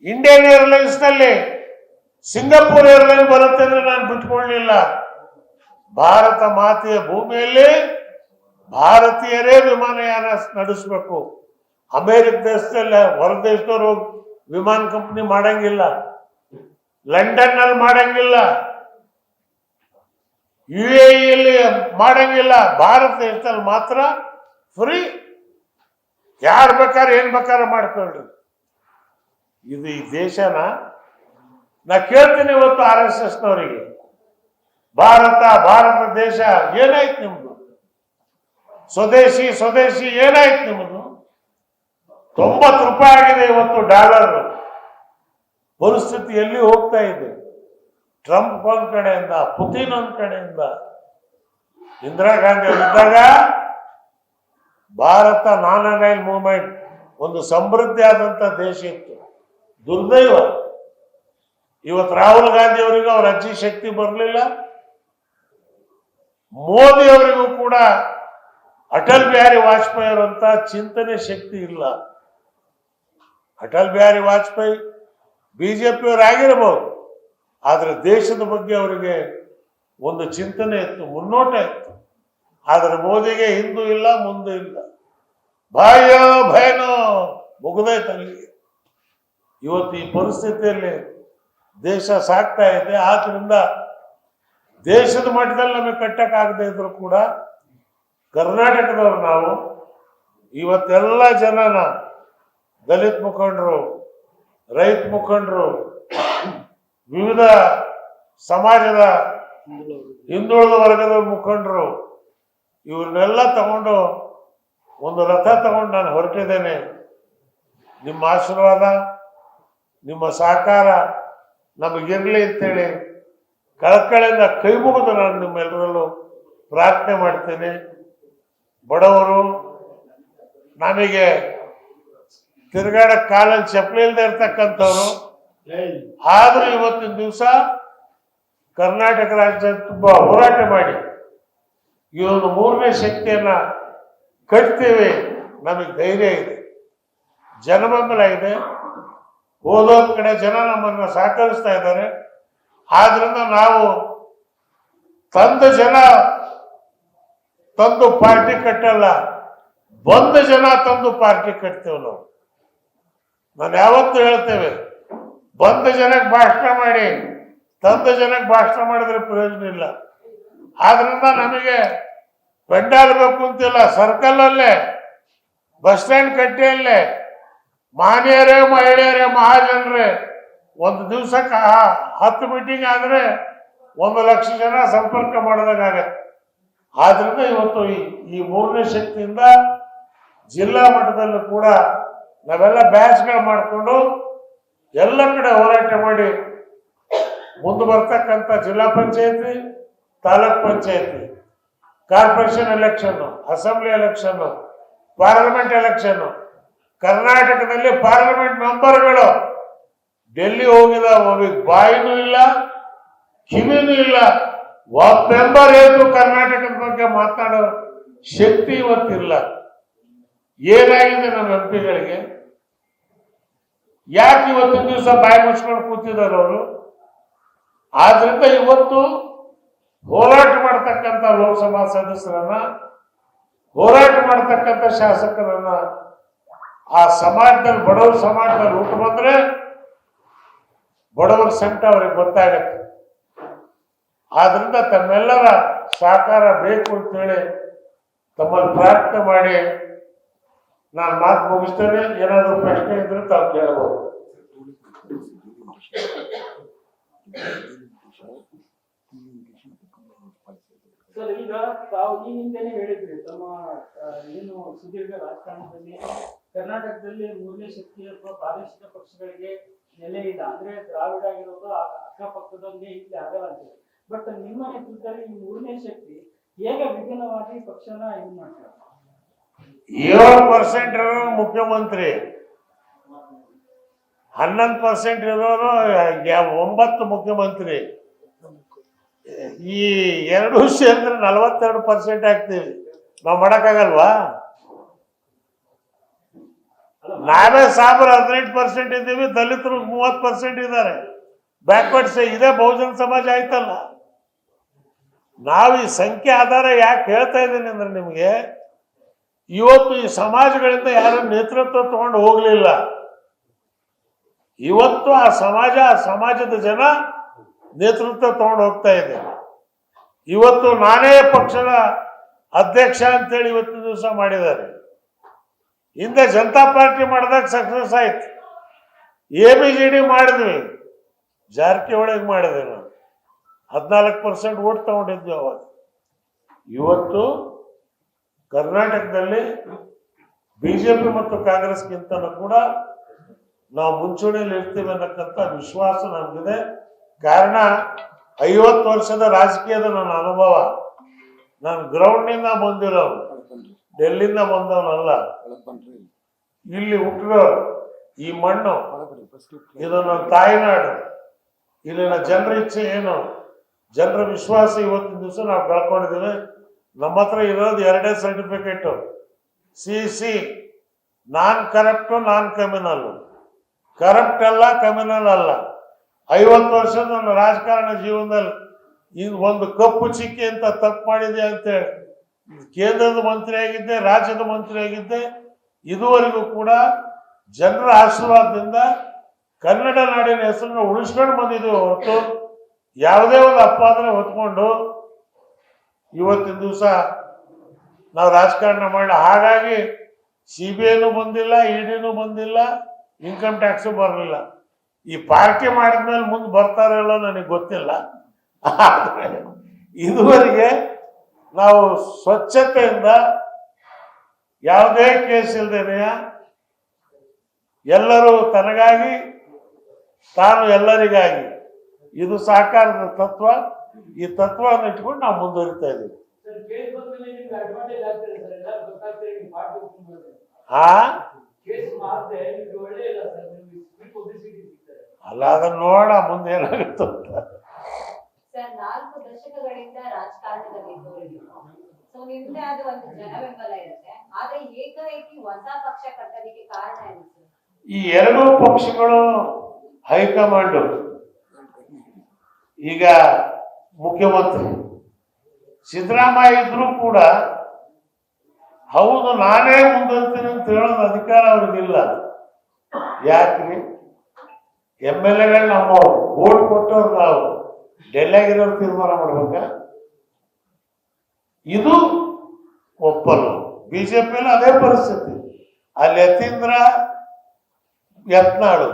ಇಂಡಿಯನ್ ಏರ್ಲೈನ್ಸ್ ನಲ್ಲಿ ಸಿಂಗಾಪುರ್ ಏರ್ಲೈನ್ ಬರುತ್ತೆ ಅಂದ್ರೆ ನಾನು ಬಿಟ್ಕೊಳ್ಳಲಿಲ್ಲ. ಭಾರತ ಮಾತೆಯ ಭೂಮಿಯಲ್ಲಿ ಭಾರತೀಯರೇ ವಿಮಾನಯಾನ ನಡೆಸಬೇಕು. ಅಮೆರಿಕ ದೇಶದಲ್ಲಿ ಹೊರ ದೇಶದವರು ವಿಮಾನ ಕಂಪನಿ ಮಾಡಂಗಿಲ್ಲ, ಲಂಡನ್ ನಲ್ಲಿ ಮಾಡಂಗಿಲ್ಲ, UAE ಮಾಡಂಗಿಲ್ಲ. ಭಾರತ ದೇಶದಲ್ಲಿ ಮಾತ್ರ ಫ್ರೀ. ಯಾರು ಬೇಕಾದ್ರೆ ಏನ್ ಬೇಕಾದ್ರೆ ಮಾಡ್ಕೊಳ್ರಿ. ಇದು ಈ ದೇಶನ ನಾ ಕೇಳ್ತೀನಿ ಇವತ್ತು RSS ನವರಿಗೆ, ಭಾರತ ದೇಶ ಏನಾಯ್ತು ನಿಮ್ದು? ಸ್ವದೇಶಿ ಸ್ವದೇಶಿ ಏನಾಯ್ತು ನಿಮ್ಮದು? 90 ರೂಪಾಯಿ ಆಗಿದೆ ಇವತ್ತು ಡಾಲರ್. ಪರಿಸ್ಥಿತಿ ಎಲ್ಲಿ ಹೋಗ್ತಾ ಇದೆ? ಟ್ರಂಪ್ ಒಂದ್ ಕಡೆಯಿಂದ, ಪುತಿನ್ ಒಂದ್ ಕಡೆಯಿಂದ. ಇಂದಿರಾ ಗಾಂಧಿ ಅವರಿದ್ದಾಗ ಭಾರತ ನಾನ್ ಅಲೈನ್ ಮೂವ್ಮೆಂಟ್ ಒಂದು ಸಮೃದ್ಧಿ ಆದಂತ ದೇಶ ಇತ್ತು. ದುರ್ದೈವ ಇವತ್ತು ರಾಹುಲ್ ಗಾಂಧಿ ಅವರಿಗೂ ಅವ್ರ ಅಜ್ಜಿ ಶಕ್ತಿ ಬರಲಿಲ್ಲ. ಮೋದಿ ಅವರಿಗೂ ಕೂಡ ಅಟಲ್ ಬಿಹಾರಿ ವಾಜಪೇಯಿ ಅವರಂತ ಚಿಂತನೆ ಶಕ್ತಿ ಇಲ್ಲ. ಅಟಲ್ ಬಿಹಾರಿ ವಾಜಪೇಯಿ ಬಿಜೆಪಿಯವರು ಆಗಿರಬಹುದು, ಆದ್ರೆ ದೇಶದ ಬಗ್ಗೆ ಅವರಿಗೆ ಒಂದು ಚಿಂತನೆ ಇತ್ತು, ಮುನ್ನೋಟ ಇತ್ತು. ಆದ್ರೆ ಮೋದಿಗೆ ಹಿಂದೂ ಇಲ್ಲ, ಮುಂದೆ ಇಲ್ಲ, ಭಾಯೋ ಭಯನೋ ಮುಗಿದೈತೆ ಅಲ್ಲಿಗೆ. ಇವತ್ತು ಈ ಪರಿಸ್ಥಿತಿಯಲ್ಲಿ ದೇಶ ಸಾಕ್ತಾ ಇದೆ. ಆದ್ರಿಂದ ದೇಶದ ಮಟ್ಟದಲ್ಲಿ ನಮಗೆ ಕಟ್ಟಕ್ಕಾಗದೇ ಇದ್ರು ಕೂಡ ಕರ್ನಾಟಕದವರು ನಾವು ಇವತ್ತೆಲ್ಲ ಜನನ ದಲಿತ ಮುಖಂಡರು, ರೈತ ಮುಖಂಡರು, ವಿವಿಧ ಸಮಾಜದ ಹಿಂದುಳಿದ ವರ್ಗದ ಮುಖಂಡರು ಇವ್ರನ್ನೆಲ್ಲ ತಗೊಂಡು ಒಂದು ರಥ ತಗೊಂಡು ನಾನು ಹೊರಟಿದ್ದೇನೆ. ನಿಮ್ಮ ಆಶೀರ್ವಾದ, ನಿಮ್ಮ ಸಹಕಾರ ನಮಗಿರ್ಲಿ ಅಂತೇಳಿ ಕಳಕಳಿಯಿಂದ ಕೈ ಮುಗಿದು ನಾನು ನಿಮ್ಮೆಲ್ಲರಲ್ಲೂ ಪ್ರಾರ್ಥನೆ ಮಾಡ್ತೇನೆ. ಬಡವರು, ನಮಗೆ ತಿರುಗಾಡಕ್ ಕಾಲಲ್ಲಿ ಚಪ್ಪಲಿ ಇಲ್ಲದೆ ಇರ್ತಕ್ಕಂಥವ್ರು, ಆದ್ರೂ ಇವತ್ತಿನ ದಿವಸ ಕರ್ನಾಟಕ ರಾಜ್ಯ ತುಂಬಾ ಹೋರಾಟ ಮಾಡಿ ಈ ಒಂದು 3ನೇ ಶಕ್ತಿಯನ್ನ ಕಟ್ತೀವಿ. ನಮಗೆ ಧೈರ್ಯ ಇದೆ, ಜನಬೆಂಬಲ ಇದೆ, ಓದೋದ್ ಕಡೆ ಜನ ನಮ್ಮನ್ನ ಸಹಕರಿಸ್ತಾ ಇದ್ದಾರೆ. ಆದ್ರಿಂದ ನಾವು ಜನ ತಂದು ಪಾರ್ಟಿ ಕಟ್ಟಲ್ಲ, ಬಂದ ಜನ ತಂದು ಪಾರ್ಟಿ ಕಟ್ತೇವೆ ನಾವು. ನಾನು ಯಾವತ್ತೂ ಹೇಳ್ತೇವೆ, ಬಂದ ಜನಕ್ಕೆ ಭಾಷಣ ಮಾಡಿ ಜನಕ್ಕೆ ಭಾಷಣ ಮಾಡಿದ್ರೆ ಪ್ರಯೋಜನ ಇಲ್ಲ. ಆದ್ರಿಂದ ನಮಗೆ ಪೆಂಡಾಲ್ ಬೇಕು ಅಂತಿಲ್ಲ. ಸರ್ಕಲ್ ಅಲ್ಲೇ, ಬಸ್ ಸ್ಟ್ಯಾಂಡ್ ಕಟ್ಟೆಯಲ್ಲೇ ಮಾನ್ಯರೇ, ಮಹಿಳೆಯರೇ, ಮಹಾಜನರೇ ಒಂದು ದಿವಸಕ್ಕೆ 10 ಮೀಟಿಂಗ್ ಆದ್ರೆ 1 ಲಕ್ಷ ಜನ ಸಂಪರ್ಕ ಮಾಡಿದಾಗತ್ತೆ. ಆದ್ರಿಂದ ಇವತ್ತು ಈ 3ನೇ ಶಕ್ತಿಯಿಂದ ಜಿಲ್ಲಾ ಮಟ್ಟದಲ್ಲೂ ಕೂಡ ನಾವೆಲ್ಲ ಬ್ಯಾಚ್ಗಳು ಮಾಡಿಕೊಂಡು ಎಲ್ಲ ಕಡೆ ಹೋರಾಟ ಮಾಡಿ ಮುಂದೆ ಬರ್ತಕ್ಕಂಥ ಜಿಲ್ಲಾ ಪಂಚಾಯತಿ, ತಾಲೂಕ್ ಪಂಚಾಯತಿ, corporation election, assembly election, parliament election, ಕರ್ನಾಟಕದಲ್ಲಿ ಪಾರ್ಲಿಮೆಂಟ್ ಮೆಂಬರ್ಗಳು ಡೆಲ್ಲಿ ಹೋಗಿದ ಒಬ್ಬ ಬಾಯಿನೂ ಇಲ್ಲ, ಕಿವಿನೂ ಇಲ್ಲ. ಒಬ್ಬ ಮೆಂಬರ್ ಏನು ಕರ್ನಾಟಕದ ಬಗ್ಗೆ ಮಾತಾಡೋ ಶಕ್ತಿ ಇವತ್ತಿಲ್ಲ. ಏನಾಗಿದೆ ನಮ್ಮ ಎಂಪಿಗಳಿಗೆ? ಯಾಕೆ ಇವತ್ತಿನ ದಿವಸ ಬಾಯಿ ಮುಚ್ಕೊಂಡು ಕೂತಿದ್ದಾರೆ ಅವರು? ಆದ್ರಿಂದ ಇವತ್ತು ಹೋರಾಟ ಮಾಡ್ತಕ್ಕಂಥ ಲೋಕಸಭಾ ಸದಸ್ಯರನ್ನ, ಹೋರಾಟ ಮಾಡ್ತಕ್ಕಂಥ ಶಾಸಕರನ್ನ ಆ ಸಮಾಜದಲ್ಲಿ, ಬಡವರ ಸಮಾಜದಲ್ಲಿ ಊಟ ಬಂದ್ರೆ ಬಡವರ ಸಂಕಟ ಅವ್ರಿಗೆ ಗೊತ್ತಾಗತ್ತೆ. ಆದ್ರಿಂದ ತಮ್ಮೆಲ್ಲರ ಸಹಕಾರ ಬೇಕು ಅಂತೇಳಿ ತಮ್ಮಲ್ಲಿ ಪ್ರಾರ್ಥನೆ ಮಾಡಿ ನಾನು ಮಾತು ಮುಗಿಸ್ತೇನೆ. ಏನಾದರೂ ಪ್ರಶ್ನೆ ಇದ್ರೆ ತಾವು ಕೇಳಬಹುದು. ಸರ್, ಈಗ ತಾವು ಈ ಹಿಂದೆನೆ ಹೇಳಿದ್ರಿ ತಮ್ಮ ಏನು ಸುದೀರ್ಘ ರಾಜಕಾರಣದಲ್ಲಿ ಕರ್ನಾಟಕದಲ್ಲಿ 3ನೇ ಶಕ್ತಿ ಅಥವಾ ಪ್ರಾದೇಶಿಕ ಪಕ್ಷಗಳಿಗೆ ನೆಲೆ ಇಲ್ಲ, ಅಂದ್ರೆ ದ್ರಾವಿಡ ಆಗಿರೋದು ಅಕ್ಕಪಕ್ಕದೊಂದೇ ಇಲ್ಲಿ ಆಗಲ್ಲ ಅಂತ. ಬಟ್ ನಿಮ್ಮ ನೇತೃತ್ವದಲ್ಲಿ ಈ ಮೂರನೇ ಶಕ್ತಿ ಹೇಗೆ ವಿಭಿನ್ನವಾಗಿ ಪಕ್ಷನ ಇದು ಮಾಡ್ತಾರೆ? 7% ಇರೋರು ಮುಖ್ಯಮಂತ್ರಿ, 11% ಇರೋರು 9 ಮುಖ್ಯಮಂತ್ರಿ. ಈ ಎರಡು ಸೇರಿದ್ರೆ 42% ಆಗ್ತೀವಿ. ನಾವು ಮಾಡಕ್ಕಾಗಲ್ವಾ? ನಾವೇ ಸಾಬ್ರ 18% ಇದ್ದೀವಿ, ದಲಿತರು 30% ಇದ್ದಾರೆ. ಬ್ಯಾಕ್ವರ್ಡ್ಸ್ ಇದೇ ಬಹುಜನ ಸಮಾಜ ಆಯ್ತಲ್ಲ. ನಾವು ಈ ಸಂಖ್ಯೆ ಆಧಾರ ಯಾಕೆ ಹೇಳ್ತಾ ಇದ್ದೀನಿ ಅಂದ್ರೆ, ನಿಮಗೆ ಇವತ್ತು ಈ ಸಮಾಜಗಳಿಂದ ಯಾರು ನೇತೃತ್ವ ತಗೊಂಡು ಹೋಗ್ಲಿಲ್ಲ. ಇವತ್ತು ಆ ಸಮಾಜದ ಜನ ನೇತೃತ್ವ ತಗೊಂಡು ಹೋಗ್ತಾ ಇದೆ. ಇವತ್ತು ನಾನೇ ಪಕ್ಷದ ಅಧ್ಯಕ್ಷ ಅಂತೇಳಿ ಇವತ್ತಿನ ದಿವಸ ಮಾಡಿದ್ದಾರೆ. ಹಿಂದೆ ಜನತಾ ಪಾರ್ಟಿ ಮಾಡಿದಾಗ ಸಕ್ಸಸ್ ಆಯ್ತು. ABJD ಮಾಡಿದ್ವಿ, ಜಾರಕಿಹೊಳಿಗೆ ಮಾಡಿದೆ ನಾವು, 14% ಓಟ್ ತಗೊಂಡಿದ್ವಿ ಅವಾಗ. ಇವತ್ತು ಕರ್ನಾಟಕದಲ್ಲಿ ಬಿಜೆಪಿ ಮತ್ತು ಕಾಂಗ್ರೆಸ್ಗಿಂತಲೂ ಕೂಡ ನಾವು ಮುಂಚೂಣಿಯಲ್ಲಿ ಇರ್ತೀವಿ ಅನ್ನಕ್ಕಂಥ ವಿಶ್ವಾಸ ನಮಗಿದೆ. ಕಾರಣ 50 ವರ್ಷದ ರಾಜಕೀಯದ ನನ್ನ ಅನುಭವ. ನಾನು ಗ್ರೌಂಡ್ನಿಂದ ಬಂದಿರೋನು, ಡೆಲ್ಲಿಂದ ಬಂದವನಲ್ಲ. ಇಲ್ಲಿ ಹುಟ್ಟಿದವರು, ಈ ಮಣ್ಣು ಇದು ನನ್ನ ತಾಯಿನಾಡು. ಇಲ್ಲಿನ ಜನರ ಇಚ್ಛೆ ಏನು, ಜನರ ವಿಶ್ವಾಸ ಇವತ್ತಿನ ದಿವಸ ನಾವು ಕಳ್ಕೊಂಡಿದ್ದೀವಿ. ನಮ್ಮ ಹತ್ರ ಇರೋದು 2 ಸರ್ಟಿಫಿಕೇಟು, CC, ನಾನ್ ಕರಪ್ಟು, ನಾನ್ ಕಮ್ಯುನಲ್. ಕರಪ್ಟ್ ಅಲ್ಲ, ಕಮ್ಯುನಲ್ ಅಲ್ಲ. 50 ವರ್ಷದ ನನ್ನ ರಾಜಕಾರಣ ಜೀವನದಲ್ಲಿ ಒಂದು ಕಪ್ಪು ಚಿಕ್ಕಿ ಅಂತ ತಪ್ಪು ಮಾಡಿದೆ ಅಂತೇಳಿ ಕೇಂದ್ರದ ಮಂತ್ರಿ ಆಗಿದ್ದೆ, ರಾಜ್ಯದ ಮಂತ್ರಿ ಆಗಿದ್ದೆ. ಇದುವರೆಗೂ ಕೂಡ ಜನರ ಆಶೀರ್ವಾದದಿಂದ ಕನ್ನಡ ನಾಡಿನ ಹೆಸರನ್ನು ಉಳಿಸ್ಕೊಂಡು ಬಂದಿದ್ದೀವಿ ಹೊರತು ಯಾವುದೇ ಒಂದು ಅಪವಾದನೆ ಹೊತ್ಕೊಂಡು ಇವತ್ತಿನ ದಿವಸ ನಾವು ರಾಜಕಾರಣ ಮಾಡಲ್ಲ. ಹಾಗಾಗಿ CBIನೂ ಬಂದಿಲ್ಲ, EDನೂ ಬಂದಿಲ್ಲ, ಇನ್ಕಮ್ ಟ್ಯಾಕ್ಸು ಬರಲಿಲ್ಲ. ಈ ಪಾರ್ಟಿ ಮಾಡಿದ್ಮೇಲೆ ಮುಂದೆ ಬರ್ತಾರಲ್ಲ ನನಗೆ ಗೊತ್ತಿಲ್ಲ. ಆದರೆ ಇದುವರೆಗೆ ನಾವು ಸ್ವಚ್ಛತೆಯಿಂದ ಯಾವುದೇ ಕೇಸ್ ಇಲ್ಲದೇನೆ ಎಲ್ಲರೂ ತನಗಾಗಿ ತಾನು ಎಲ್ಲರಿಗಾಗಿ, ಇದು ಸಹಕಾರದ ತತ್ವ. ಈ ತತ್ವವನ್ನು ಇಟ್ಕೊಂಡು ನಾವು ಮುಂದುವರಿತಾ ಇದ್ದೀವಿ. ಅಲ್ಲ, ಅದನ್ನ ನೋಡ ಮುಂದೆ ಏನಾಗುತ್ತೆ ಅಂತ. ಸರ್, 4 ದಶಕಗಳಿಂದ ರಾಜಕಾರಣದಲ್ಲಿ ಸೊ ನಿಮ್ದೇ ಆದ ಒಂದು ಜನ ಬೆಂಬಲ ಇರುತ್ತೆ. ಆದ್ರೆ ಏಕಾಏಕಿ ಹೊಸ ಪಕ್ಷ ಕಟ್ಟೋದಕ್ಕೆ ಕಾರಣ ಏನು ಸರ್? ಈ ಎರಡೂ ಪಕ್ಷಗಳು ಹೈಕಮಾಂಡ್, ಈಗ ಮುಖ್ಯಮಂತ್ರಿ ಸಿದ್ದರಾಮಯ್ಯ ಇದ್ರು ಕೂಡ ಹೌದು ನಾನೇ ಮುಂದೋಗ್ತೀನಿ ಅಂತ ಹೇಳೋದು ಅಧಿಕಾರ ಅವ್ರಿಗಿಲ್ಲ. ಯಾಕ್ರಿ? MLAಗಳು ನಮ್ಮವ್ರು, ಓಟ್ ಕೊಟ್ಟವ್ರು ನಾವು, ಡೆಲ್ಲಿಯಾಗಿರೋರು ತೀರ್ಮಾನ ಮಾಡ್ಬೇಕ? ಇದು ಒಪ್ಪಲ್ಲ. ಬಿಜೆಪಿಯಲ್ಲಿ ಅದೇ ಪರಿಸ್ಥಿತಿ. ಅಲ್ಲಿ ಯತೀಂದ್ರ, ಯತ್ನಾಳು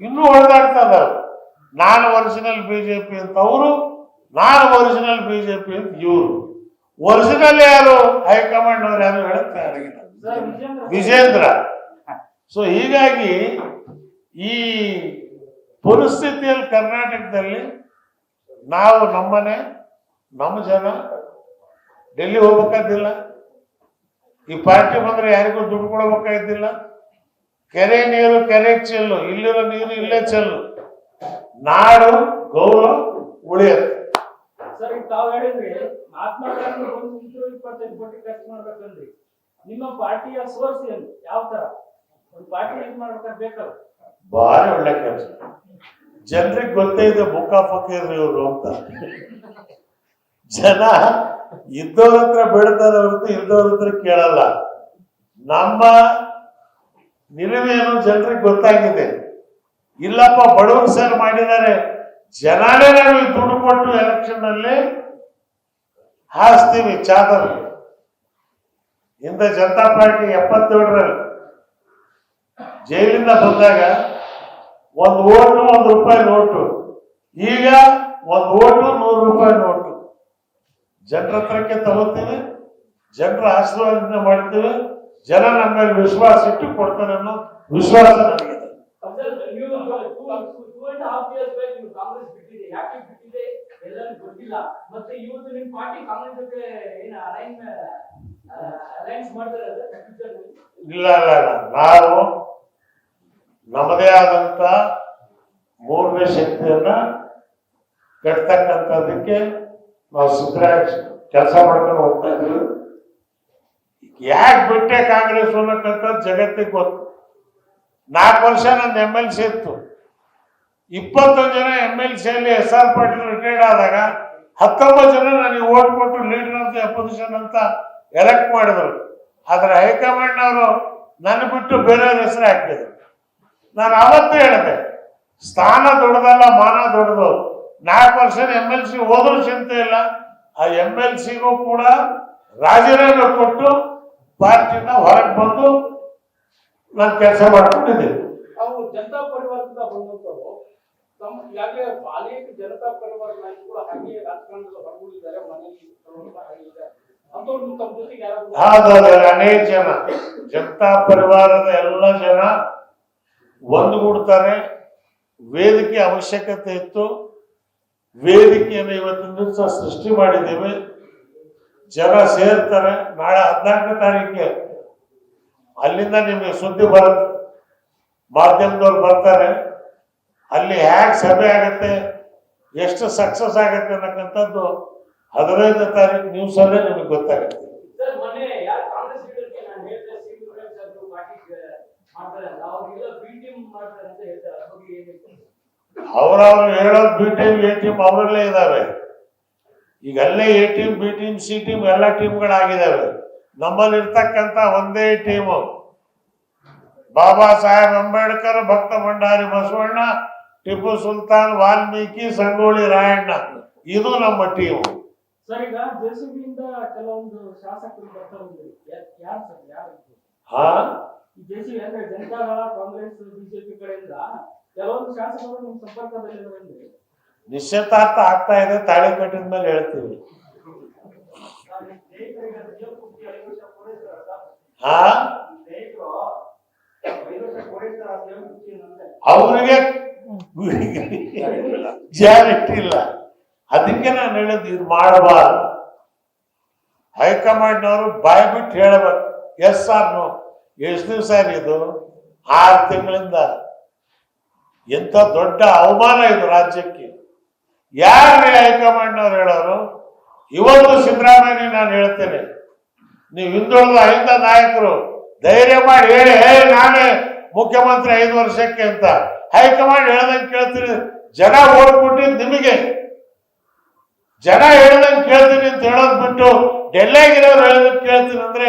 ಇನ್ನೂ ಹೊಡೆದಾಡ್ತಾ ಇದ್ದಾರೆ. ನಾನು ಒರಿಜಿನಲ್ ಬಿಜೆಪಿ ಅಂತ ಅವರು, ನಾನು ಒರಿಜಿನಲ್ ಬಿಜೆಪಿ ಅಂತ ಇವರು. ಒರಿಜಿನಲ್ ಯಾರು? ಹೈಕಮಾಂಡ್ ಅವ್ರು ಯಾರು ಹೇಳಕ್ ತಯಾರಾಗಿಲ್ಲ, ವಿಜೇಂದ್ರ. ಸೊ ಹೀಗಾಗಿ ಈ ಪರಿಸ್ಥಿತಿಯಲ್ಲಿ ಕರ್ನಾಟಕದಲ್ಲಿ ನಾವು ನಮ್ಮನೆ, ನಮ್ಮ ಜನ ಡೆಲ್ಲಿ ಹೋಗ್ಬೇಕಾದಿಲ್ಲ. ಈ ಪಾರ್ಟಿ ಬಂದ್ರೆ ಯಾರಿಗೂ ದುಡ್ಡು ಕೊಡಬೇಕಾಗಿದ್ದಿಲ್ಲ. ಕೆರೆ ನೀರು ಕೆರೆಗೆ ಚೆಲ್ಲು, ಇಲ್ಲಿರೋ ನೀರು ಇಲ್ಲೇ ಚೆಲ್ಲು. ನಾಡು ಗೌರವ ಉಳಿಯುತ್ತೆ. ಸರ್, ಈಗ ತಾವು ಹೇಳಿದ್ರಿ ಮಹಾತ್ಮ ಗಾಂಧಿ 25 ಕೋಟಿ ಖರ್ಚು ಮಾಡ್ಬೇಕಂದ್ರಿ. ನಿಮ್ಮ ಪಾರ್ಟಿಯ ಸೋರ್ಸ್ ಏನು, ಯಾವ ತರ ಒಂದು ಪಾರ್ಟಿ ಇದು ಮಾಡ್ಬೇಕಾದ್ರೆ ಬೇಕಲ್ಲ? ಭಾರಿ ಒಳ್ಳೆ ಕೆಲಸ. ಜನರಿಗೆ ಗೊತ್ತೇ ಇದೆ ಮುಖ ಫಕೀರ್ ಇವರು ಅಂತ. ಜನ ಇದ್ದವ್ರ ಹತ್ರ ಬೇಡ್ತಾರೆ ಹೊರತು ಇದ್ದವ್ರ ಹತ್ರ ಕೇಳಲ್ಲ. ನಮ್ಮ ನಿಲುವೇನು ಜನರಿಗೆ ಗೊತ್ತಾಗಿದೆ. ಇಲ್ಲಪ್ಪ ಬಡವರು ಸರ್ ಮಾಡಿದ್ದಾರೆ, ಜನನೇ ನಾವು ದುಡ್ಡು ಕೊಟ್ಟು ಎಲೆಕ್ಷನ್ ನಲ್ಲಿ ಹಾಸ್ತೀವಿ ಚಾದರ್. ಹಿಂದೆ ಜನತಾ ಪಾರ್ಟಿ 77ರಲ್ಲಿ ಜೈಲಿಂದ ಬಂದಾಗ 1 ಓಟು 1 ರೂಪಾಯಿ ನೋಟು, ಈಗ 1 ಓಟು 100 ರೂಪಾಯಿ ನೋಟು. ಜನರ ಹತ್ರಕ್ಕೆ ತಗೋತೀವಿ, ಜನರ ಆಶೀರ್ವಾದದಿಂದ ಮಾಡ್ತೀವಿ. ಜನ ನಮ್ಮ ಮೇಲೆ ವಿಶ್ವಾಸ ಇಟ್ಟು ಕೊಡ್ತಾರೆ ಅನ್ನೋ ವಿಶ್ವಾಸ ನನಗಿದೆ. ನೀವು 2.5 years back ನೀವು ಕಾಂಗ್ರೆಸ್ ಬಿಟ್ಟಿದೆ, ಯಾಕೆ ಬಿಟ್ಟಿದೆ? ಎಲ್ಲರೂ ಗೊತ್ತಿಲ್ಲ. ಮತ್ತೆ ಇವತ್ತು ನಿಮ್ ಪಾರ್ಟಿ ಕಾಂಗ್ರೆಸ್ ಜೊತೆ ಏನ ಅಲೈನ್ಸ್ ಮಾಡ್ತಾರೆ ಇಲ್ಲ ಇಲ್ಲ ಇಲ್ಲ, ನಾವು ನಮ್ಮದೇ ಆದಂತ ಮೂರನೇ ಶಕ್ತಿಯನ್ನ ಕಟ್ತಕ್ಕಂಥದ್ದಕ್ಕೆ ನಾವು ಸಿದ್ದರಾಮಯ್ಯ ಕೆಲಸ ಮಾಡ್ಕೊಂಡು ಹೋಗ್ತಾ ಇದ್ದೀವಿ. ಯಾಕೆ ಬಿಟ್ಟೆ ಕಾಂಗ್ರೆಸ್ ಅನ್ನಕ್ಕಂಥದ್ದು ಜಗತ್ತಿಗೆ ಗೊತ್ತು. 4 ವರ್ಷ ನಂದು MLC ಇತ್ತು. 21 ಜನ MLC ಅಲ್ಲಿ SR ಪಾಟೀಲ್ ರಿಟೈರ್ಡ್ ಆದಾಗ 19 ಜನ ನನಗೆ ಓಟ್ ಕೊಟ್ಟು ಲೀಡರ್ ಆಫ್ ದಿ ಅಪೋಸಿಷನ್ ಅಂತ ಎಲೆಕ್ಟ್ ಮಾಡಿದ್ರು. ಆದ್ರೆ ಹೈಕಮಾಂಡ್ ಅವರು ನನ್ನ ಬಿಟ್ಟು ಬೇರೆಯವ್ರ ಹೆಸರು ಹಾಕಿದ್ರು. ನಾನು ಅವತ್ತು ಹೇಳಿದೆ, ಸ್ಥಾನ ದೊಡ್ಡದಲ್ಲ, ಮಾನ ದೊಡ್ಡದು. 4 ವರ್ಷ MLC ಹೋದ್ರೂ ಚಿಂತೆ ಇಲ್ಲ, ಆ MLCಗೂ ಕೂಡ ರಾಜೀನಾಮೆ ಕೊಟ್ಟು ಪಾರ್ಟಿನ ಹೊರಗೆ ಬಂದು ನಾನು ಕೆಲಸ ಮಾಡ್ಕೊಂಡಿದ್ದೀನಿ. ಅವು ಜನತಾ ಪರಿವಾರದಿಂದ ಬಂದಂತವರು ತಮ್ಮ ಈಗಾಗಲೇ ಅನೇಕ ಜನತಾ ಪರಿವಾರ ನಾಯಕರು ಹಾಗೆ ರಾಜಕಾರಣದ ಹೊರಗುಳಿದ್ದಾರೆ, ಮನೆಯಲ್ಲಿ ಅಂತವ್ರು ತಮ್ಮ ಜೊತೆಗೆ ಯಾರಾದ್ರೂ? ಹೌದೌದು, ಅನೇಕ ಜನ ಜನತಾ ಪರಿವಾರದ ಎಲ್ಲ ಜನ ಒಂದುಗೂಡ್ತಾರೆ. ವೇದಿಕೆ ಅವಶ್ಯಕತೆ ಇತ್ತು, ವೇದಿಕೆಯನ್ನು ಇವತ್ತಿನ ದಿವಸ ಸೃಷ್ಟಿ ಮಾಡಿದ್ದೇವೆ. ಜನ ಸೇರ್ತಾರೆ. ನಾಳೆ 14ನೇ ತಾರೀಕಿಗೆ ಅಲ್ಲಿಂದ ನಿಮಗೆ ಸುದ್ದಿ ಬರುತ್ತೆ, ಮಾಧ್ಯಮದವ್ರು ಬರ್ತಾರೆ. ಅಲ್ಲಿ ಹೇಗೆ ಸಭೆ ಆಗತ್ತೆ, ಎಷ್ಟು ಸಕ್ಸಸ್ ಆಗತ್ತೆ ಅನ್ನಕ್ಕಂಥದ್ದು 15ನೇ ತಾರೀಕು ನ್ಯೂಸಲ್ಲೇ ನಿಮಗೆ ಗೊತ್ತಾಗುತ್ತೆ. ಸರ್, ಮೊನ್ನೆ ಯಾರು ಕಾಂಗ್ರೆಸ್ ಲೀಡರ್ಗೆ ನಾನು ಹೇಳಿದೆ, ಮಾಡ್ತಾರೆ ಅವ್ರಿಗೆಲ್ಲ ಬಿ ಟೀಮ್ ಮಾಡ್ತಾರೆ ಅಂತ ಹೇಳ್ತಾರೆ, ಅದ್ರ ಬಗ್ಗೆ ಏನಿತ್ತು? ಅವ್ರವ್ರು ಹೇಳೋದು ಬಿ ಟೀಮ್ ಎ ಟೀಮ್ ಅವರಲ್ಲೇ ಇದಾವೆ. ಈಗ ಅಲ್ಲೇ A team B team C team ಎಲ್ಲ ಟೀಮ್ಗಳಾಗಿದ್ದಾವೆ. ನಮ್ಮಲ್ಲಿ ಇರ್ತಕ್ಕಂಥ ಒಂದೇ ಟೀಮು ಬಾಬಾ ಸಾಹೇಬ್ ಅಂಬೇಡ್ಕರ್, ಭಕ್ತ ಭಂಡಾರಿ ಬಸವಣ್ಣ, ಟಿಪ್ಪು ಸುಲ್ತಾನ್, ವಾಲ್ಮೀಕಿ, ಸಂಗೊಳ್ಳಿ ರಾಯಣ್ಣ, ಇದು ನಮ್ಮ ಟೀಮು. ಸರ್, ಈಗ ಜೆಸಿಬಿಯಿಂದ ಕೆಲವೊಂದು ಶಾಸಕರು ಬರ್ತಾ ಇದ್ದಾರೆ, ಯಾರು ಸರ್? ಯಾರು ಜೆಸಿಬಿ ಅಂದ್ರೆ ಜನತಾದಳ, ಕಾಂಗ್ರೆಸ್, ಬಿಜೆಪಿ ಕಡೆಯಿಂದ ಕೆಲವೊಂದು ಶಾಸಕರು ನಿಮ್ಮ ಸಂಪರ್ಕದಲ್ಲಿ ನಿಶ್ಚಿತಾರ್ಥ ಆಗ್ತಾ ಇದೆ. ತಾಳಿ ಕಟ್ಟಿದ ಮೇಲೆ ಹೇಳ್ತೀವಿ. ಅವರಿಗೆ ಗ್ಯಾರಂಟಿ ಇಲ್ಲ. ಅದಕ್ಕೆ ನಾನು ಹೇಳಿದ್ದು, ಇದು ಮಾಡಬಾರ್ದು. ಹೈಕಮಾಂಡ್ನವರು ಬಾಯ್ ಬಿಟ್ಟು ಹೇಳಬೇಕು, ಎಸ್ ಆರ್ ನೋ. ಎಷ್ಟು ದಿವಸ ಇದು? 6 ತಿಂಗಳಿಂದ. ಎಂತ ದೊಡ್ಡ ಅವಮಾನ ಇದು ರಾಜ್ಯಕ್ಕೆ. ಯಾರೇ ಹೈಕಮಾಂಡ್ನವ್ರು ಹೇಳೋರು? ಇವತ್ತು ಸಿದ್ದರಾಮಯ್ಯ ನಾನು ಹೇಳ್ತೇನೆ, ನೀವು ಹಿಂದುಳಿದ 5 ನಾಯಕರು ಧೈರ್ಯ ಮಾಡಿ ಹೇಳಿ, ನಾನೇ ಮುಖ್ಯಮಂತ್ರಿ 5 ವರ್ಷಕ್ಕೆ ಅಂತ. ಹೈಕಮಾಂಡ್ ಹೇಳ್ದಂಗೆ ಕೇಳ್ತೀನಿ. ಜನ ಓಟ್ ಕೊಟ್ಟಿದ್ದು ನಿಮಗೆ. ಜನ ಹೇಳ್ದಂಗೆ ಕೇಳ್ತೀನಿ ಅಂತ ಹೇಳೋದ್ ಬಿಟ್ಟು ಡೆಲ್ಲಿಯಾಗಿರೋರು ಹೇಳೋದಕ್ಕೆ ಕೇಳ್ತೀನಿ ಅಂದ್ರೆ,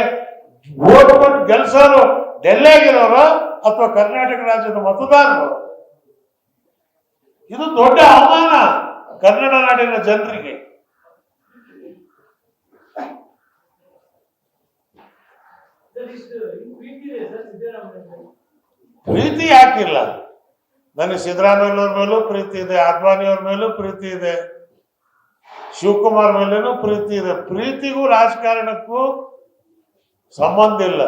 ಓಟ್ ಕೊಟ್ಟು ಗೆಲ್ಸೋರು ಡೆಲ್ಲಿಯಾಗಿರೋರು ಅಥವಾ ಕರ್ನಾಟಕ ರಾಜ್ಯದ ಮತದಾರರು? ಇದು ದೊಡ್ಡ ಅವಮಾನ ಕನ್ನಡ ನಾಡಿನ ಜನರಿಗೆ. ಪ್ರೀತಿ ಯಾಕಿಲ್ಲ? ನನಗೆ ಸಿದ್ದರಾಮಯ್ಯವ್ರ ಮೇಲೂ ಪ್ರೀತಿ ಇದೆ, ಅದ್ವಾನಿಯವ್ರ ಮೇಲೂ ಪ್ರೀತಿ ಇದೆ, ಶಿವಕುಮಾರ್ ಮೇಲೇನೂ ಪ್ರೀತಿ ಇದೆ. ಪ್ರೀತಿಗೂ ರಾಜಕಾರಣಕ್ಕೂ ಸಂಬಂಧ ಇಲ್ಲ.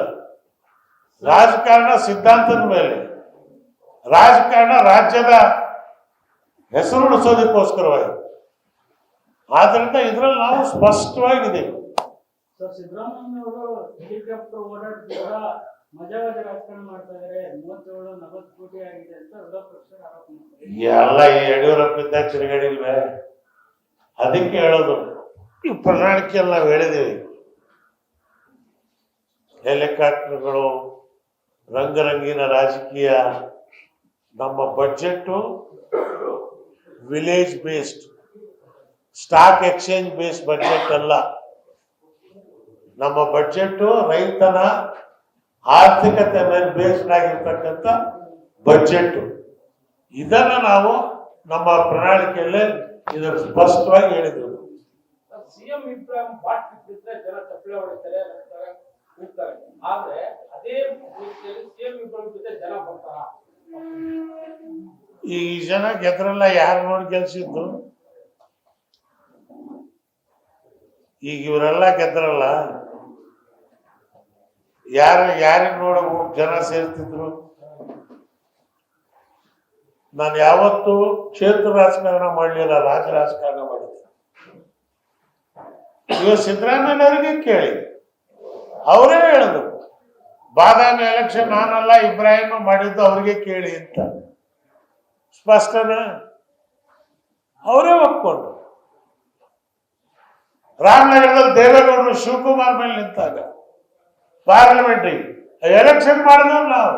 ರಾಜಕಾರಣ ಸಿದ್ಧಾಂತದ ಮೇಲೆ, ರಾಜಕಾರಣ ರಾಜ್ಯದ ಹೆಸರು ಉಳಿಸೋದಕ್ಕೋಸ್ಕರವಾಗಿ. ಆದ್ರಿಂದ ಇದ್ರಲ್ಲಿ ನಾವು ಸ್ಪಷ್ಟವಾಗಿದ್ದೀವಿ. ಸರ್, ಸಿದ್ದರಾಮಯ್ಯನವರು ಹೆಲಿಕಾಪ್ಟರ್ ಓಡಾಡ್ತಿದ್ರ ಮಜಾವಾದ ರಾಜಕಾರಣ ಮಾಡ್ತಾ ಇದ್ದಾರೆ, 37-40 ಕೋಟಿ ಆಗಿದೆ ಅಂತ ವಿರೋಧ ಪಕ್ಷರು ಆರೋಪ ಮಾಡ್ತಾರೆ. ಎಲ್ಲ ಈ ಯಡಿಯೂರಪ್ಪ ಇದ್ದಾಗ ತಿರುಗಾಡಿಲ್ವೇ? ಅದಕ್ಕೆ ಹೇಳೋದು, ಈ ಪ್ರಣಾಳಿಕೆಯಲ್ಲಿ ನಾವು ಹೇಳಿದ್ದೀವಿ, ಹೆಲಿಕಾಪ್ಟರ್ಗಳು, ರಂಗರಂಗಿನ ರಾಜಕೀಯ. ನಮ್ಮ budget village based, stock exchange based budget ಅಲ್ಲ. ನಮ್ಮ ಬಜೆಟ್ ರೈತನ ಆರ್ಥಿಕತೆ ಮೇಲೆ ಬೇಸ್ಡ್ ಆಗಿರ್ತಕ್ಕಂಥ ಬಜೆಟ್. ಇದನ್ನ ನಾವು ನಮ್ಮ ಪ್ರಣಾಳಿಕೆಯಲ್ಲೇ ಇದನ್ನು ಸ್ಪಷ್ಟವಾಗಿ ಹೇಳಿದ್ರು. ಸಿಎಂ ಇಬ್ರಾಹಿಂ ಬಾಟ್ ಬಿದ್ದರೆ ಜನ ಚಪ್ಪಳೆ ಹೊಡಿತಾರೆ, ಕೂಗ್ತಾರೆ. ಆದ್ರೆ ಅದೇ ರೀತಿಯಲ್ಲಿ ಸಿಎಂ ಇಬ್ರಾಹಿಂ ಜೊತೆ ಜನ ಬರ್ತಾರ? ಈ ಜನ ಗೆದ್ರಲ್ಲ, ಯಾರು ನೋಡಿ ಗೆಲ್ಸಿದ್ದು? ಈಗ ಇವರೆಲ್ಲ ಗೆದ್ರಲ್ಲ, ಯಾರಿಗೆ ನೋಡ ಜನ ಸೇರ್ತಿದ್ರು? ನಾನು ಯಾವತ್ತೂ ಕ್ಷೇತ್ರ ರಾಜಕಾರಣ ಮಾಡಲಿಲ್ಲ, ರಾಜ್ಯ ರಾಜಕಾರಣ ಮಾಡಿದ್ದೆ. ಇವಾಗ ಸಿದ್ದರಾಮಯ್ಯನವರಿಗೆ ಕೇಳಿ, ಅವರೇ ಹೇಳಿದ್ರು ಬಾದಾಮಿ ಎಲೆಕ್ಷನ್ ನಾನಲ್ಲ ಇಬ್ರಾಹಿಂ ಮಾಡಿದ್ದು, ಅವ್ರಿಗೆ ಕೇಳಿ ಅಂತ. ಸ್ಪಷ್ಟನ ಅವರೇ ಒಪ್ಕೊಂಡು. ರಾಮನಗರದಲ್ಲಿ ದೇವೇಗೌಡರು ಶಿವಕುಮಾರ್ ಮೇಲೆ ನಿಂತಾಗ ಪಾರ್ಲಿಮೆಂಟ್ರಿಗೆ ಎಲೆಕ್ಷನ್ ಮಾಡಿದ್ರು ನಾವು.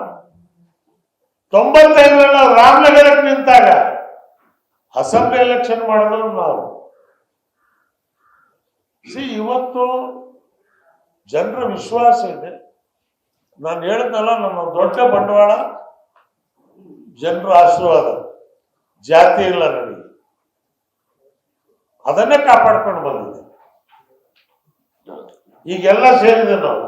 95ರಲ್ಲಿ ನಾವು ರಾಮನಗರಕ್ಕೆ ನಿಂತಾಗ ಅಸೆಂಬ್ಲಿ ಎಲೆಕ್ಷನ್ ಮಾಡಿದ್ರು ನಾವು. ಇವತ್ತು ಜನರ ವಿಶ್ವಾಸ ಇದೆ. ನಾನು ಹೇಳಿದ್ನಲ್ಲ, ನನ್ನ ದೊಡ್ಡ ಬಂಡವಾಳ ಜನರ ಆಶೀರ್ವಾದ, ಜಾತಿ ಇಲ್ಲ ನನಗೆ. ಅದನ್ನೇ ಕಾಪಾಡ್ಕೊಂಡು ಬಂದಿದೆ. ಈಗೆಲ್ಲ ಸೇರಿದೆ ನಾವು.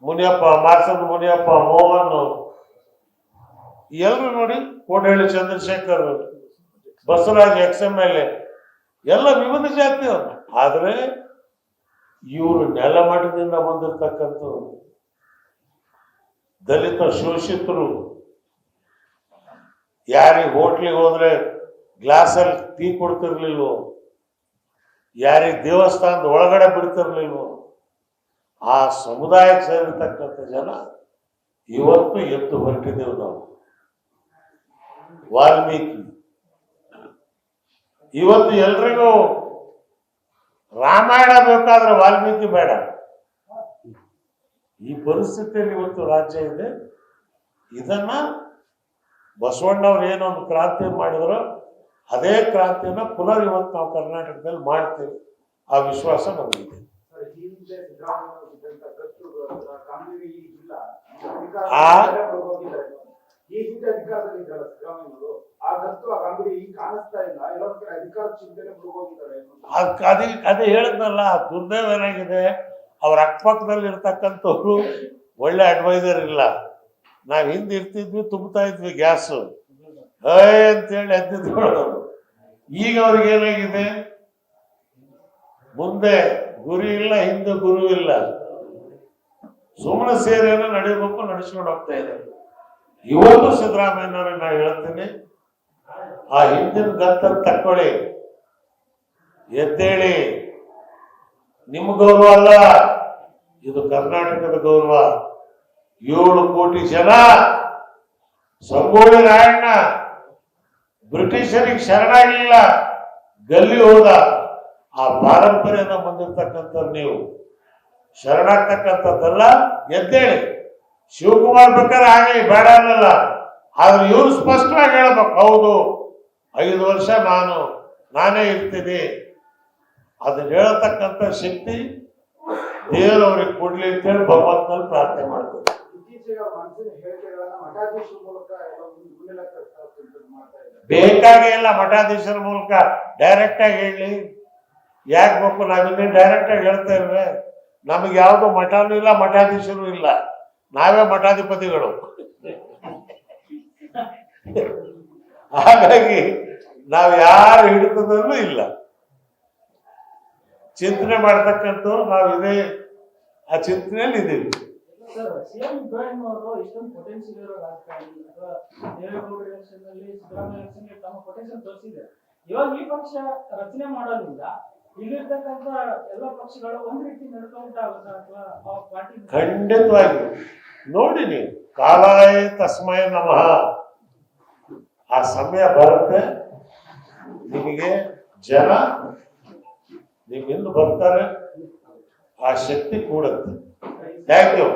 ಮುನಿಯಪ್ಪ, ಮಾಸದ ಮುನಿಯಪ್ಪ, ಮೋಹನ್, ಎಲ್ಲರೂ ನೋಡಿ, ಕೋಟಹಳ್ಳಿ ಚಂದ್ರಶೇಖರ್, ಬಸವರಾಜ್ XMLA ಎಲ್ಲ ವಿವಿಧ ಜಾತಿಯವರು. ಆದ್ರೆ ಇವರು ನೆಲಮಟ್ಟದಿಂದ ಬಂದಿರ್ತಕ್ಕಂಥವ್ರು, ದಲಿತ ಶೋಷಿತರು. ಯಾರಿಗೆ ಹೋಟ್ಲಿಗೆ ಹೋದ್ರೆ ಗ್ಲಾಸಲ್ಲಿ ಟೀ ಕೊಡ್ತಿರ್ಲಿಲ್ವೋ, ಯಾರಿಗೆ ದೇವಸ್ಥಾನದ ಒಳಗಡೆ ಬಿಡ್ತಿರ್ಲಿಲ್ವೋ, ಆ ಸಮುದಾಯಕ್ಕೆ ಸೇರಿರ್ತಕ್ಕಂಥ ಜನ ಇವತ್ತು ಎದ್ದು ಹೊರಟಿದ್ದೇವೆ ನಾವು. ವಾಲ್ಮೀಕಿ ಇವತ್ತು ಎಲ್ರಿಗೂ ರಾಮಾಯಣ ಬೇಕಾದ್ರೆ ವಾಲ್ಮೀಕಿ ಬೇಡ. ಈ ಪರಿಸ್ಥಿತಿಯಲ್ಲಿ ಇವತ್ತು ರಾಜ್ಯ ಇದೆ. ಇದನ್ನ ಬಸವಣ್ಣವ್ರು ಏನೊಂದು ಕ್ರಾಂತಿ ಮಾಡಿದ್ರು, ಅದೇ ಕ್ರಾಂತಿಯನ್ನ ಪುನರ್ ಇವತ್ತು ನಾವು ಕರ್ನಾಟಕದಲ್ಲಿ ಮಾಡ್ತೇವೆ. ಆ ವಿಶ್ವಾಸ ನಮಗಿದೆ. ಅದೇ ಹೇಳಿದ್ನಲ್ಲ, ದುರ್ದೈವ ಏನಾಗಿದೆ, ಅವ್ರ ಅಕ್ಕಪಕ್ಕದಲ್ಲಿ ಇರ್ತಕ್ಕಂಥವ್ರು ಒಳ್ಳೆ ಅಡ್ವೈಸರ್ ಇಲ್ಲ. ನಾವ್ ಹಿಂದೆ ಇರ್ತಿದ್ವಿ, ತುಂಬ್ತಾ ಇದ್ವಿ ಗ್ಯಾಸ್ ಅಂತೇಳಿ ಎದ್ದಿದ್ದೋಳು. ಈಗ ಅವ್ರಿಗೆ ಏನಾಗಿದೆ, ಮುಂದೆ ಗುರಿ ಇಲ್ಲ, ಹಿಂದೆ ಗುರು ಇಲ್ಲ. ಸುಮ್ಮನೆ ಸೇರೇನೋ ನಡೀಬೇಕು, ನಡೆಸ್ಕೊಂಡು ಹೋಗ್ತಾ ಇದೆ. ಇವತ್ತು ಸಿದ್ದರಾಮಯ್ಯನವ್ರಿಗೆ ನಾ ಹೇಳ್ತೀನಿ, ಆ ಹಿಂದಿನ ಗಂತನ್ನು ತಕ್ಕೊಳ್ಳಿ, ಎದ್ದೇಳಿ. ನಿಮ್ಮ ಗೌರವ ಅಲ್ಲ, ಇದು ಕರ್ನಾಟಕದ ಗೌರವ. 7 ಕೋಟಿ ಜನ, ಸಂಗೊಳ್ಳಿ ರಾಯಣ್ಣ ಬ್ರಿಟಿಷರಿಗೆ ಶರಣಾಗಲಿಲ್ಲ, ಗಲ್ಲಿ ಹೋದ. ಆ ಪಾರಂಪರ್ಯದ ಬಂದಿರ್ತಕ್ಕಂಥ ನೀವು ಶರಣಾಗ್ತಕ್ಕಂಥದ್ದಲ್ಲ, ಎದ್ದೇಳಿ. ಶಿವಕುಮಾರ್ ಬೇಕಾದ್ರೆ ಆಗಲಿ, ಬೇಡ ಅನ್ನಲ್ಲ. ಆದ್ರೆ ಇವ್ರು ಸ್ಪಷ್ಟವಾಗಿ ಹೇಳ್ಬೇಕು, ಹೌದು 5 ವರ್ಷ ನಾನೇ ಇರ್ತೀನಿ. ಅದನ್ನ ಹೇಳತಕ್ಕಂಥ ಶಕ್ತಿ ದೇವರವ್ರಿಗೆ ಕೊಡ್ಲಿ ಅಂತೇಳಿ ಭಗವಂತನಲ್ಲಿ ಪ್ರಾರ್ಥನೆ ಮಾಡ್ತೀವಿ. ಬೇಕಾಗೇ ಇಲ್ಲ ಮಠಾಧೀಶರ ಮೂಲಕ ಡೈರೆಕ್ಟ್ ಆಗಿ ಹೇಳಿ. ಯಾಕೆ ಬೇಕು? ನಾವಿನ್ನೇ ಡೈರೆಕ್ಟ್ ಆಗಿ ಹೇಳ್ತಾ ಇಲ್ವೇ? ನಮಗೆ ಯಾವ್ದು ಮಠನೂ ಇಲ್ಲ, ಮಠಾಧೀಶರು ಇಲ್ಲ, ನಾವೇ ಮಠಾಧಿಪತಿಗಳು. ಹಾಗಾಗಿ ನಾವ್ ಯಾರು ಹಿಡಿತದಲ್ಲೂ ಇಲ್ಲ. ಚಿಂತನೆ ಮಾಡ್ತಕ್ಕಂಥ ನಾವು ಇದೇ ಆ ಚಿಂತನೆಯಲ್ಲಿ ಇದ್ದೀವಿ. ಸರ್, ಸಿಎಂ ಇಬ್ರಾಹಿಂ ಅವರು ಇಷ್ಟೊಂದು ಪೊಟೆನ್ಶಿಯಲ್ ಇರೋ ರಾಜಕಾರಣಿ, ಅಥವಾ ದೇವೇಗೌಡ ಎಲೆಕ್ಷನ್ ನಲ್ಲಿ, ಸಿದ್ದರಾಮಯ್ಯ ಎಲೆಕ್ಷನ್ ತಮ್ಮ ಪೊಟೆನ್ಶಿಯಲ್ ತೋರಿಸಿದೆ. ಇವಾಗ ಈ ಪಕ್ಷ ರಚನೆ ಮಾಡೋದ್ರಿಂದ ಇಲ್ಲಿರ್ತಕ್ಕಂಥ ಎಲ್ಲ ಪಕ್ಷಗಳು ಒಂದ್ ರೀತಿ ನಡ್ಕೊಂಡಾಗುತ್ತಾ, ಅಥವಾ ಪಾರ್ಟಿ? ಖಂಡಿತವಾಗಿ ನೋಡಿ, ನೀವು ಕಾಲಾಯ ತಸ್ಮಯ ನಮಃ. ಆ ಸಮಯ ಬರುತ್ತೆ, ನಿಮಗೆ ಜನ ನಿಮ್ಮಿಂದ ಬರ್ತಾರೆ, ಆ ಶಕ್ತಿ ಕೂಡುತ್ತೆ. Thank you.